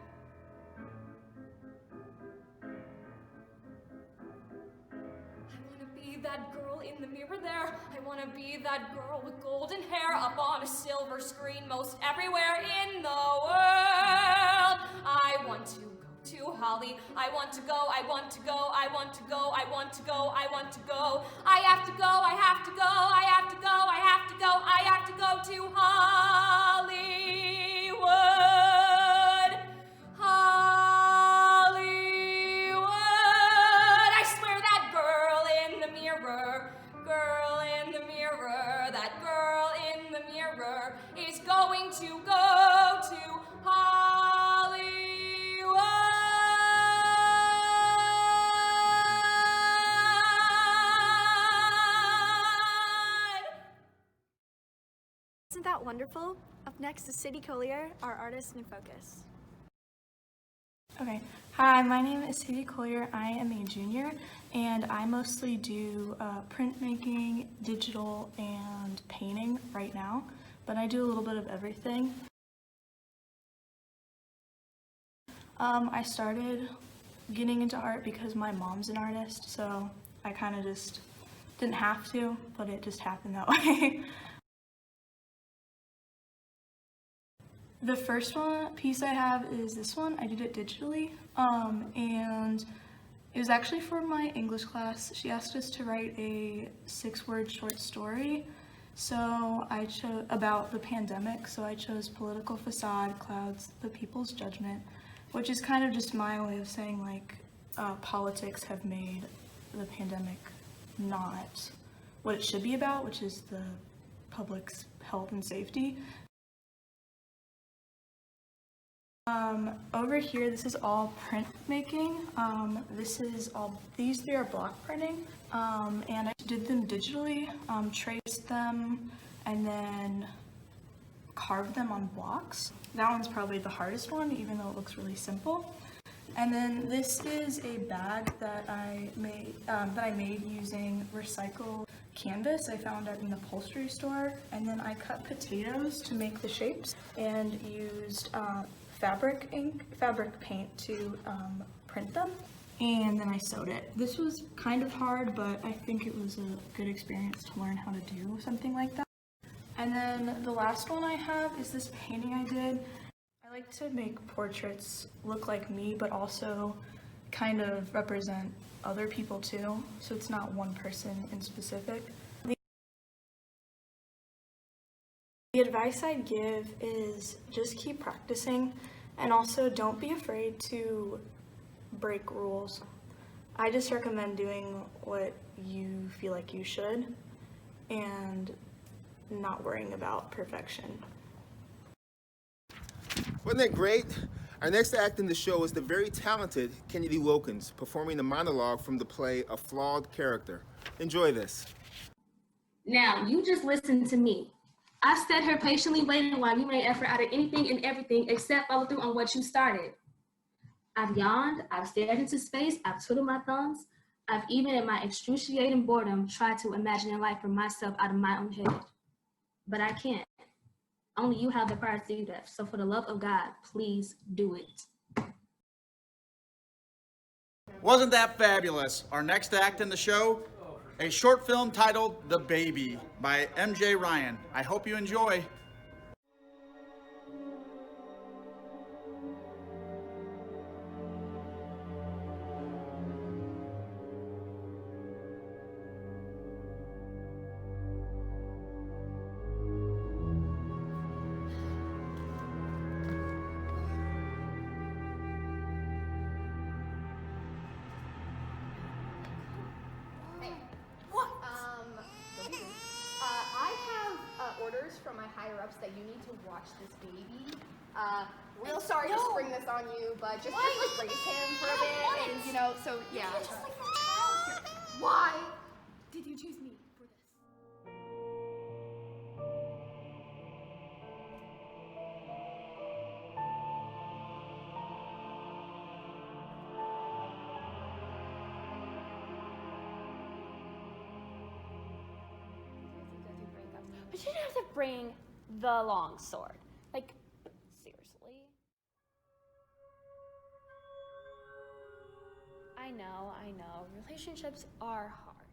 That girl in the mirror there. I want to be that girl with golden hair up on a silver screen most everywhere in the world. I want to go to Holly. I want to go, I want to go, I want to go, I want to go, I want to go. I have to go, I have to go, I have to go, I have to go, I have to go to Hollywood. Hollywood. I swear that girl in the mirror, that girl in the mirror is going to go to Hollywood. Isn't that wonderful? Up next is Sadie Collier, our artist in focus. Okay, hi, my name is Sadie Collier. I am a junior, and I mostly do printmaking, digital, and painting right now, but I do a little bit of everything. I started getting into art because my mom's an artist, so I kind of just didn't have to, but it just happened that way. The first piece I have is this one. I did it digitally, and it was actually for my English class. She asked us to write a 6-word short story, so I chose about the pandemic. So I chose political facade clouds the people's judgment, which is kind of just my way of saying like politics have made the pandemic not what it should be about, which is the public's health and safety. Over here, this is all printmaking. These three are block printing, and I did them digitally, traced them, and then carved them on blocks. That one's probably the hardest one, even though it looks really simple. And then this is a bag that I made using recycled canvas I found at an upholstery store. And then I cut potatoes to make the shapes and used fabric paint to print them. And then I sewed it. This was kind of hard, but I think it was a good experience to learn how to do something like that. And then the last one I have is this painting I did. I like to make portraits look like me, but also kind of represent other people too, so it's not one person in specific. The advice I'd give is just keep practicing, and also don't be afraid to break rules. I just recommend doing what you feel like you should and not worrying about perfection. Wasn't that great? Our next act in the show is the very talented Kennedy Wilkins performing the monologue from the play A Flawed Character. Enjoy this. Now, you just listen to me. I've sat here patiently waiting while you made effort out of anything and everything except follow through on what you started. I've yawned, I've stared into space, I've twiddled my thumbs, I've even in my excruciating boredom tried to imagine a life for myself out of my own head. But I can't. Only you have the power to do that. So for the love of God, please do it. Wasn't that fabulous? Our next act in the show, a short film titled The Baby by MJ Ryan. I hope you enjoy. From my higher ups that you need to watch this baby. Real sorry to spring this on you, but just like raise him for a bit, and you know, so yeah. Why did you choose me for this? But you didn't have to bring the long sword. Like, seriously? I know. Relationships are hard.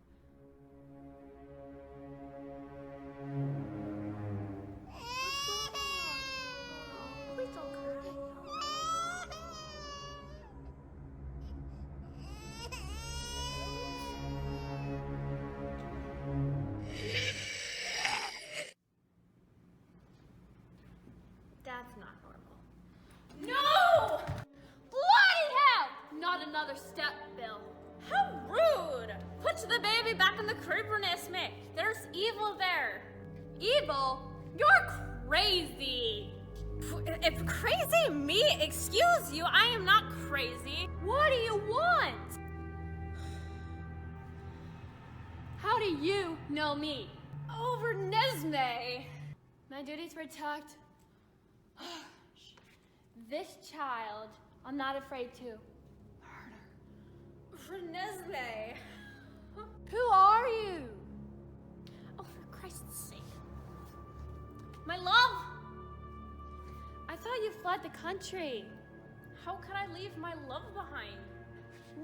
Please don't cry. That's not normal. No! Bloody hell! Not another step, Bill. How rude! Put the baby back in the creeper nest, Mick. There's evil there. Evil? You're crazy. If crazy me? Excuse you, I am not crazy. What do you want? How do you know me? Over Nesme. My duties were tucked. This child, I'm not afraid to murder. Renesmee. Who are you? Oh, for Christ's sake. My love! I thought you fled the country. How could I leave my love behind?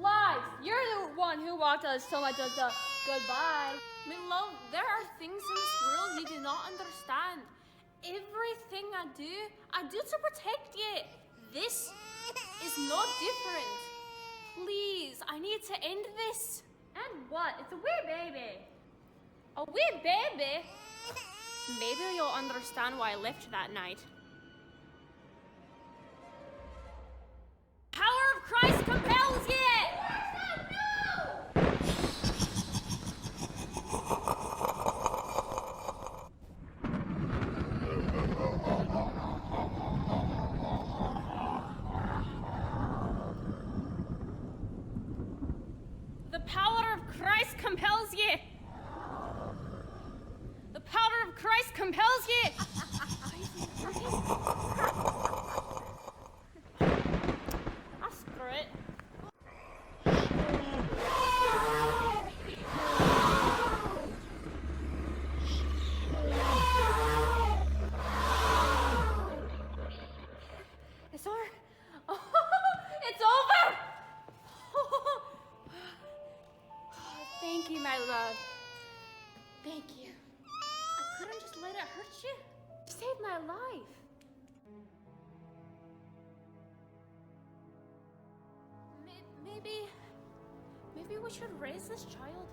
Lies! You're the one who walked us so much of the goodbye. My love, there are things in this world you do not understand. Everything I do to protect you. This is not different. Please, I need to end this. And what? It's a wee baby. A wee baby? Maybe you'll understand why I left that night. Power of Christ compels you! The power of Christ compels you! The power of Christ compels you! I'll screw it. It's over. Oh, it's over! Thank you, my love. Thank you. I couldn't just let it hurt you. You saved my life. Maybe we should raise this child.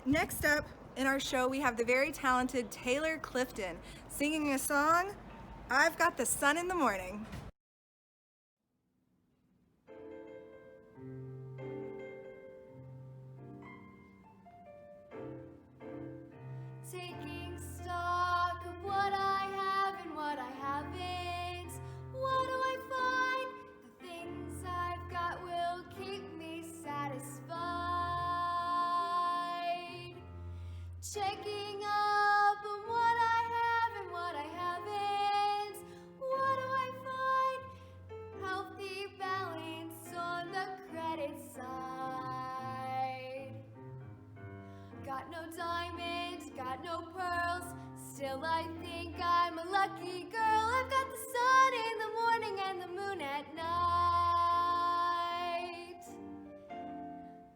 Next up in our show, we have the very talented Taylor Clifton singing a song, I've Got the Sun in the Morning. Taking stock of what I have and what I haven't. What do I find? The things I've got will keep me satisfied. Checking up on what I have and what I haven't. What do I find? Healthy balance on the credit side. Got no diamonds, got no pearls. Still I think I'm a lucky girl. I've got the sun in the morning and the moon at night.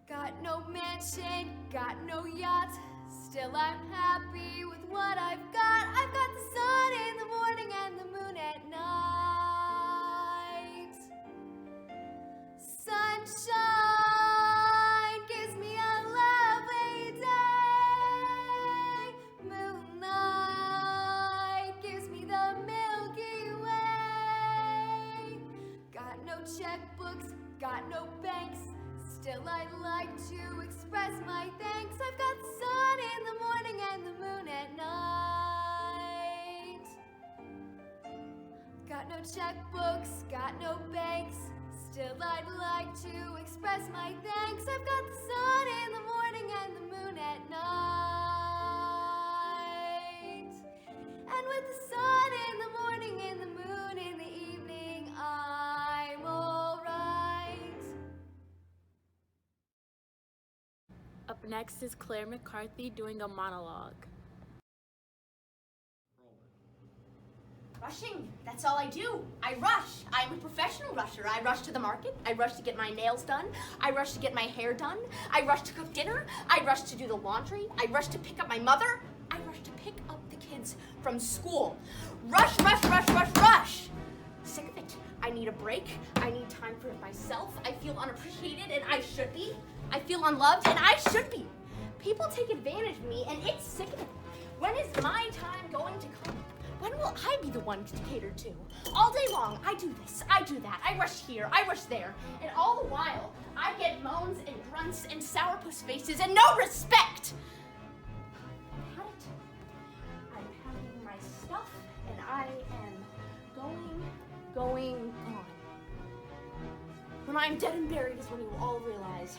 Got no mansion, got no yacht. Still I'm happy with what I've got. I've got the sun in the morning and the moon at night. Sunshine gives me a lovely day. Moonlight gives me the Milky Way. Got no checkbooks, got no banks. Still I'd like to express my thanks. I've got the sun in the morning and the moon at night. Got no checkbooks, got no banks. Still I'd like to express my thanks. I've got the sun in the morning and the moon at night. And with the sun in the morning and the moon in the evening, I'm alright. Up next is Claire McCarthy doing a monologue. Rushing, that's all I do. I rush. I'm a professional rusher. I rush to the market. I rush to get my nails done. I rush to get my hair done. I rush to cook dinner. I rush to do the laundry. I rush to pick up my mother. I rush to pick up the kids from school. Rush, rush, rush, rush, rush. Sick of it. I need a break. I need time for myself. I feel unappreciated, and I should be. I feel unloved, and I should be. People take advantage of me, and it's sickening. When is my time going to come? When will I be the one to cater to? All day long, I do this, I do that, I rush here, I rush there, and all the while, I get moans and grunts grunts and sourpuss faces and no respect. I've had it. I'm packing my stuff and I am going gone. When I'm dead and buried is when you will all realize.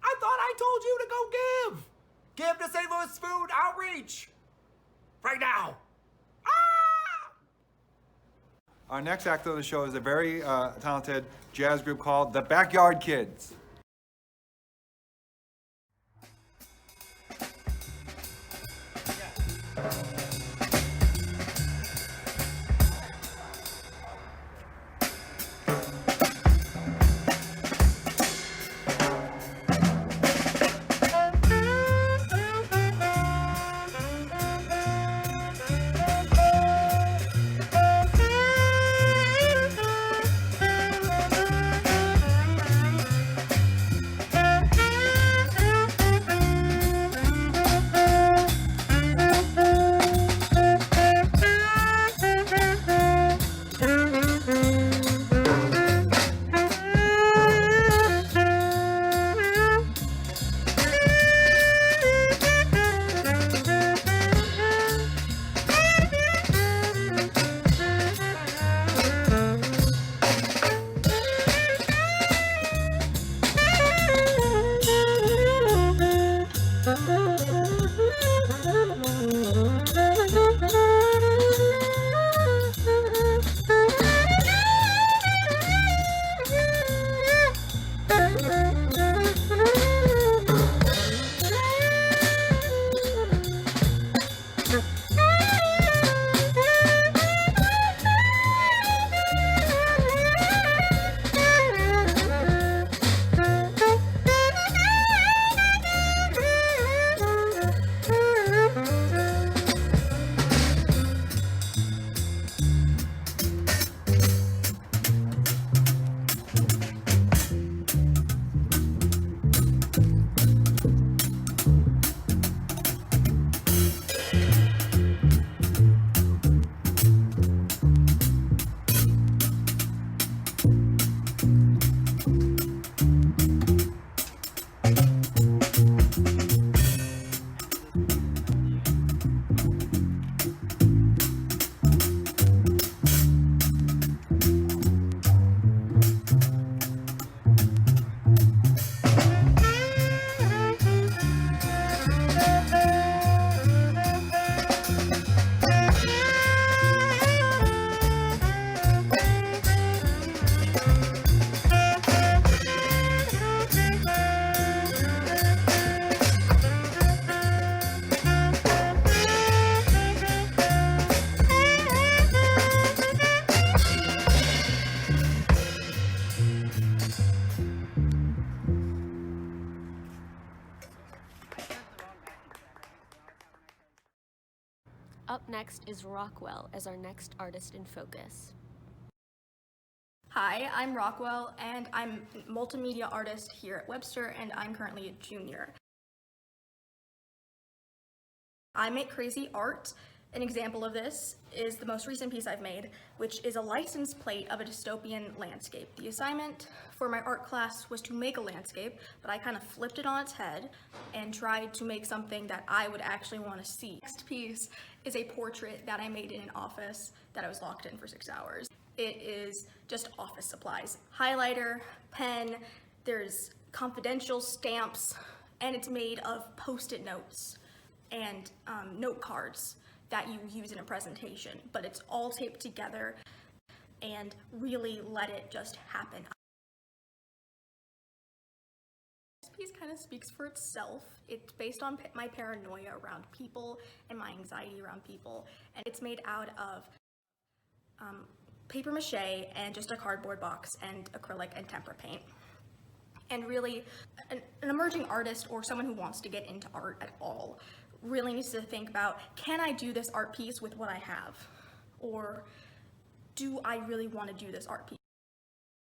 I thought I told you to go give! Give to St. Louis Food Outreach! Right now! Our next act on the show is a very talented jazz group called the Backyard Kids. Up next is Rockwell as our next artist in focus. Hi, I'm Rockwell, and I'm a multimedia artist here at Webster, and I'm currently a junior. I make crazy art. An example of this is the most recent piece I've made, which is a license plate of a dystopian landscape. The assignment for my art class was to make a landscape, but I kind of flipped it on its head and tried to make something that I would actually want to see. Next piece is a portrait that I made in an office that I was locked in for 6 hours. It is just office supplies. Highlighter, pen, there's confidential stamps, and it's made of Post-it notes and note cards that you use in a presentation, but it's all taped together and really let it just happen. This piece kind of speaks for itself. It's based on my paranoia around people and my anxiety around people, and it's made out of paper mache and just a cardboard box and acrylic and tempera paint. And really, an emerging artist or someone who wants to get into art at all really needs to think about, can I do this art piece with what I have? Or do I really want to do this art piece?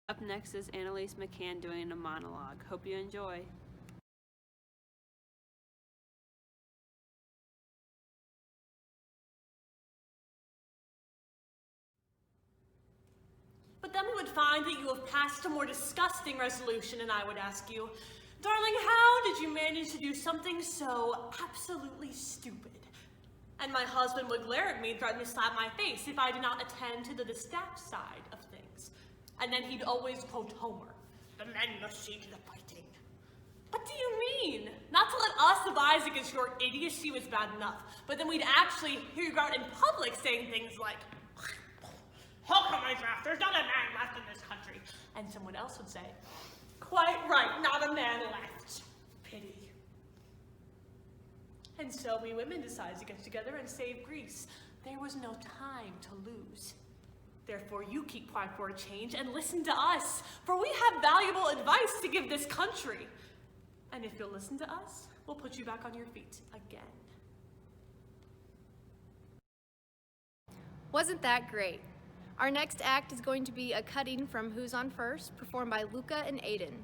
Up next is Annalise McCann doing a monologue. Hope you enjoy. find that you have passed a more disgusting resolution, and I would ask you, darling, how did you manage to do something so absolutely stupid? And my husband would glare at me and threaten to slap my face if I did not attend to the dispatch side of things. And then he'd always quote Homer, "The men must see to the fighting." What do you mean? Not to let us advise against your idiocy was bad enough, but then we'd actually hear you out in public saying things like, "How come I draft? There's not a man left in this country." And someone else would say, "Quite right, not a man left. Pity." And so we women decided to get together and save Greece. There was no time to lose. Therefore, you keep quiet for a change and listen to us, for we have valuable advice to give this country. And if you'll listen to us, we'll put you back on your feet again. Wasn't that great? Our next act is going to be a cutting from Who's on First, performed by Luca and Aiden.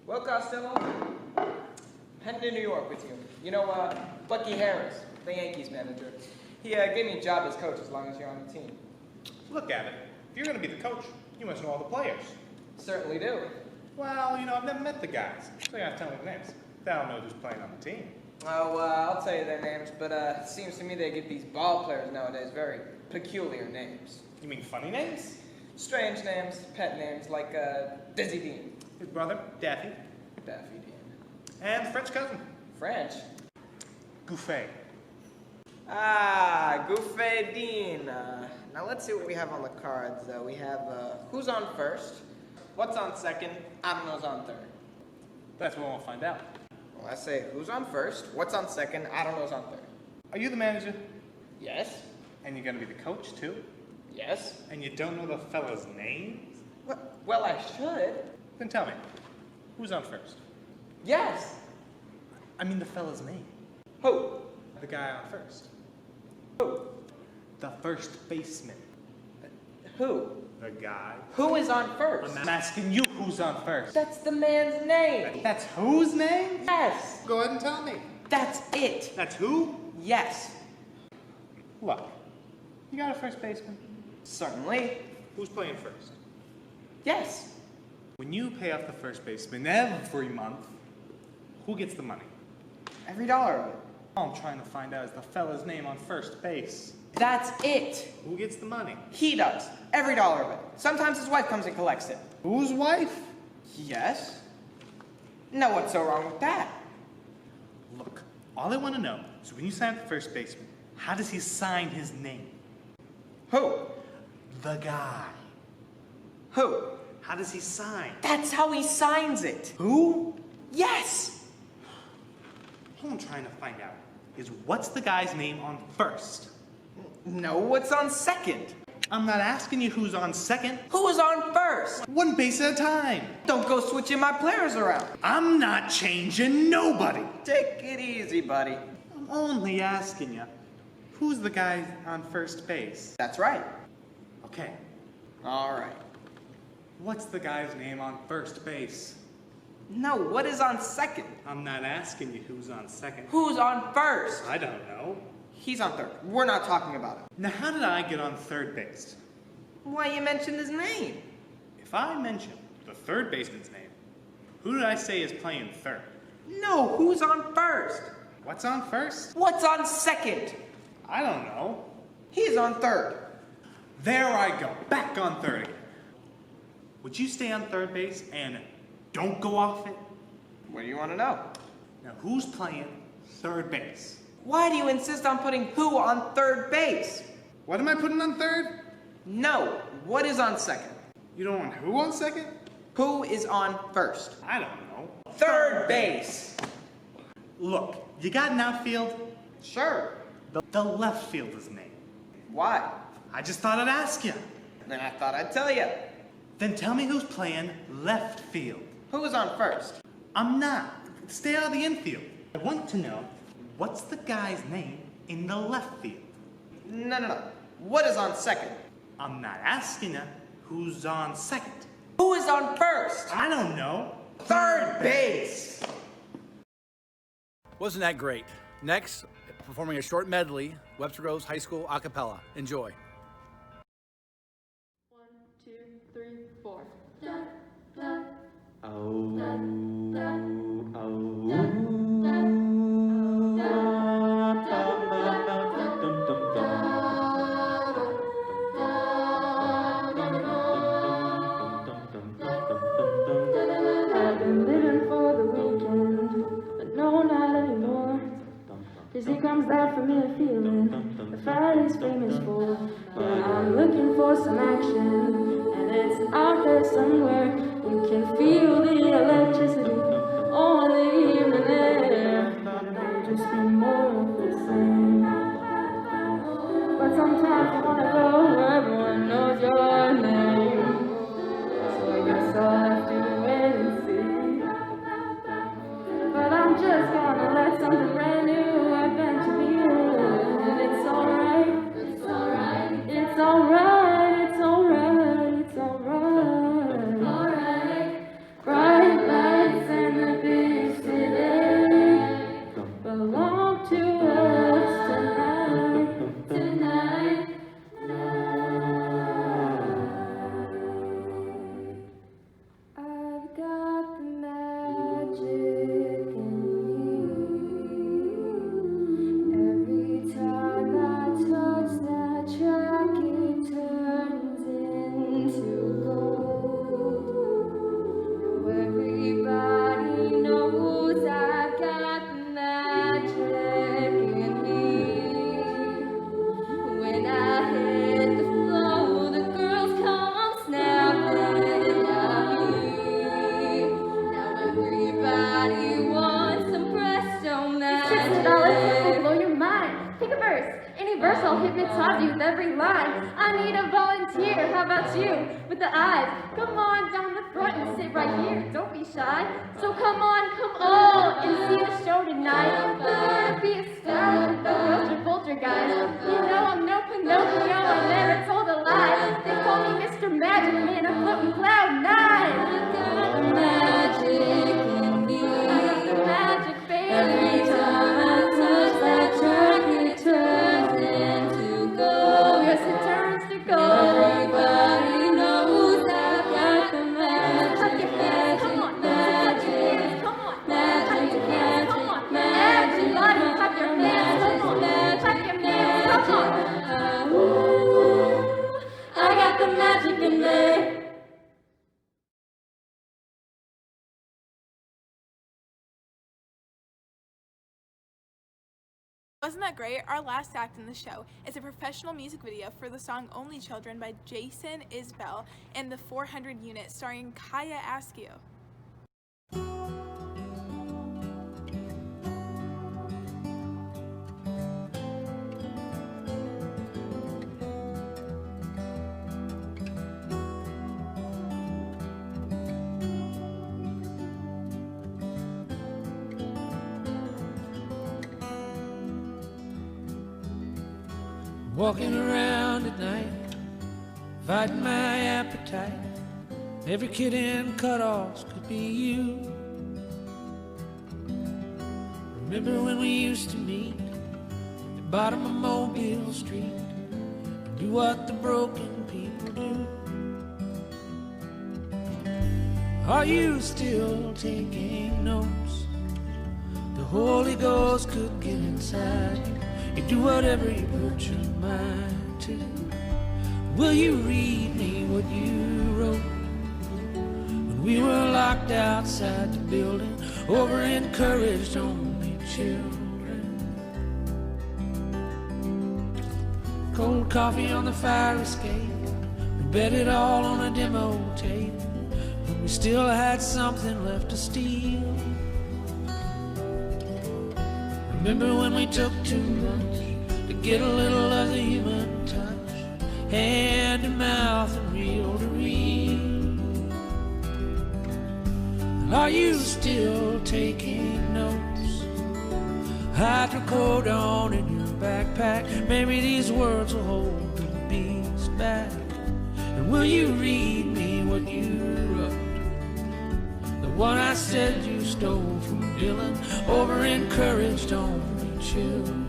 Well, Costello, I'm heading to New York with you. You know, Bucky Harris, the Yankees manager. He gave me a job as coach as long as you're on the team. Look at it. If you're going to be the coach, you must know all the players. Certainly do. Well, you know, I've never met the guys, so you have to tell me the names. They don't know who's playing on the team. Oh, I'll tell you their names, but it seems to me they give these ball players nowadays very peculiar names. You mean funny names? Strange names, pet names, like Dizzy Dean. His brother, Daffy. Daffy Dean. And French cousin. French? Gouffet. Ah, Gouffet Dean. Now let's see what we have on the cards. We have who's on first, what's on second, I don't know's on third. That's what we'll find out. Well, I say who's on first, what's on second, I don't know's on third. Are you the manager? Yes. And you're going to be the coach, too? Yes. And you don't know the fella's names? What? Well, I should. Then tell me, who's on first? Yes. I mean the fella's name. Who? The guy on first. Who? The first baseman. Who? The guy. Who is on first? I'm asking you who's on first. That's the man's name. That's whose name? Yes. Go ahead and tell me. That's it. That's who? Yes. Look, you got a first baseman? Certainly. Who's playing first? Yes. When you pay off the first baseman every month, who gets the money? Every dollar of it. All I'm trying to find out is the fella's name on first base. That's it. Who gets the money? He does. Every dollar of it. Sometimes his wife comes and collects it. Whose wife? Yes. Now what's so wrong with that? Look, all I want to know is when you sign up for first baseman, how does he sign his name? Who? The guy. Who? How does he sign? That's how he signs it. Who? Yes. All I'm trying to find out is what's the guy's name on first? No, what's on second? I'm not asking you who's on second. Who's on first? One base at a time. Don't go switching my players around. I'm not changing nobody. Take it easy, buddy. I'm only asking you, who's the guy on first base? That's right. Okay. All right. What's the guy's name on first base? No, what is on second? I'm not asking you who's on second. Who's on first? I don't know. He's on third. We're not talking about it. Now, how did I get on third base? Why, you mentioned his name. If I mention the third baseman's name, who did I say is playing third? No, who's on first? What's on first? What's on second? I don't know. He's on third. There I go, back on third again. Would you stay on third base and don't go off it? What do you want to know? Now, who's playing third base? Why do you insist on putting who on third base? What am I putting on third? No, what is on second? You don't want who on second? Who is on first? I don't know. Third base. Look, you got an outfield? Sure. The left field is named. Why? I just thought I'd ask you. Then I thought I'd tell you. Then tell me who's playing left field. Who's on first? I'm not. Stay out of the infield. I want to know, what's the guy's name in the left field? No. What is on second? I'm not asking you who's on second. Who is on first? I don't know. Third base. Wasn't that great? Next, performing a short medley, Webster Groves High School acapella. Enjoy. 1, 2, 3, 4. I've been living for the weekend, but no, not anymore. 'Cause here comes that familiar feeling that Friday's famous for. Yeah, I'm looking for some action, and it's out there somewhere. You can feel the electricity on the evening air. It'll just be more of the same. But sometimes I wanna go where everyone knows your name. So I guess I'll have to wait and see. But I'm just gonna let something brand new eventually in. And it's alright, it's alright, it's alright, it's alright, it's alright, alright. Bright lights and the big city belong to us tonight, tonight. I've got the magic in me. Every time I touch that track, it turns into gold. Now everybody knows I've got the magic in me. When I hit the floor, the girls come snapping at me. Now everybody wants some presto magic. $60 will blow your mind. Pick a verse. Any verse, I'll hypnotize you with every line. I need a volunteer. How about you? With the eyes. Come on down the front and sit right here. Don't be shy. So come on, and see the show tonight. We're gonna be a star with the real Travolta guys. You know I'm no Pinocchio. I never told a lie. They call me Mr. Magic Man. I'm floating cloud nine. Magic in me. Magic, baby. Every time I touch that track, it turns into gold. Yes, it turns to gold. Everybody knows I've got the magic, magic, magic, Come on. magic, magic, magic. Everybody, clap your hands. Come on. Clap your hands. Come on. Ooh, I got the magic in me. Wasn't that great? Our last act in the show is a professional music video for the song Only Children by Jason Isbell and the 400 Unit starring Kaya Askew. Walking around at night, fighting my appetite. Every kid in cutoffs could be you. Remember when we used to meet at the bottom of Mobile Street and do what the broken people do? Are you still taking notes? The Holy Ghost could get inside you. You do whatever you put your mind to. Will you read me what you wrote when we were locked outside the building, over encouraged only children? Cold coffee on the fire escape, we bet it all on a demo tape, but we still had something left to steal. Remember when we took too much to get a little of the human touch, hand to mouth and reel to reel? And are you still taking notes? Hydrocodone in your backpack, maybe these words will hold the beast back. And will you read me what you wrote? The one I said you stole from Dylan, over encouraged only children.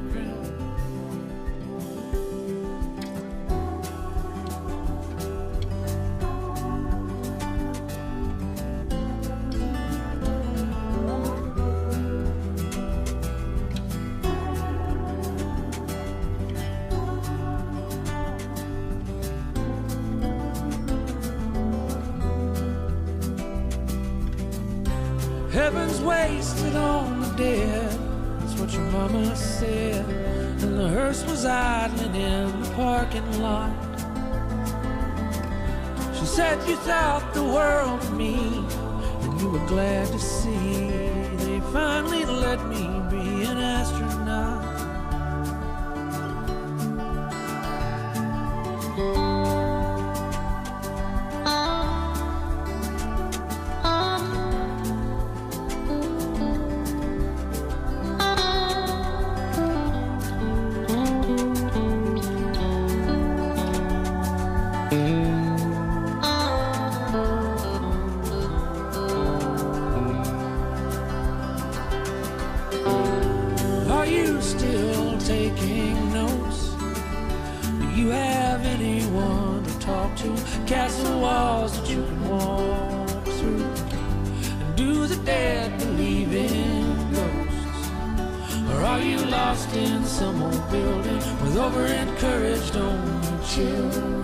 Heaven's wasted on the dead, that's what your mama said. And the hearse was idling in the parking lot. She said you thought the world of me, and you were glad to see they finally let me be an astronaut. Are you still taking notes? Do you have anyone to talk to? Castle walls that you can walk through? And do the dead believe in ghosts? Or are you lost in some old building with over-encouraged only children?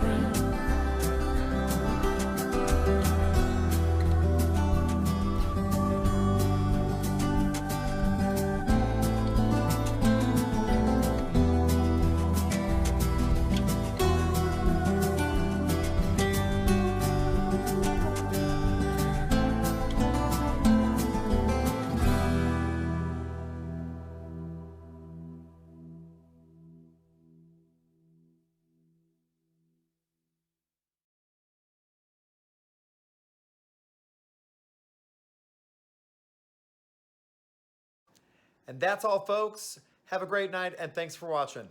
And that's all, folks. Have a great night, and thanks for watching.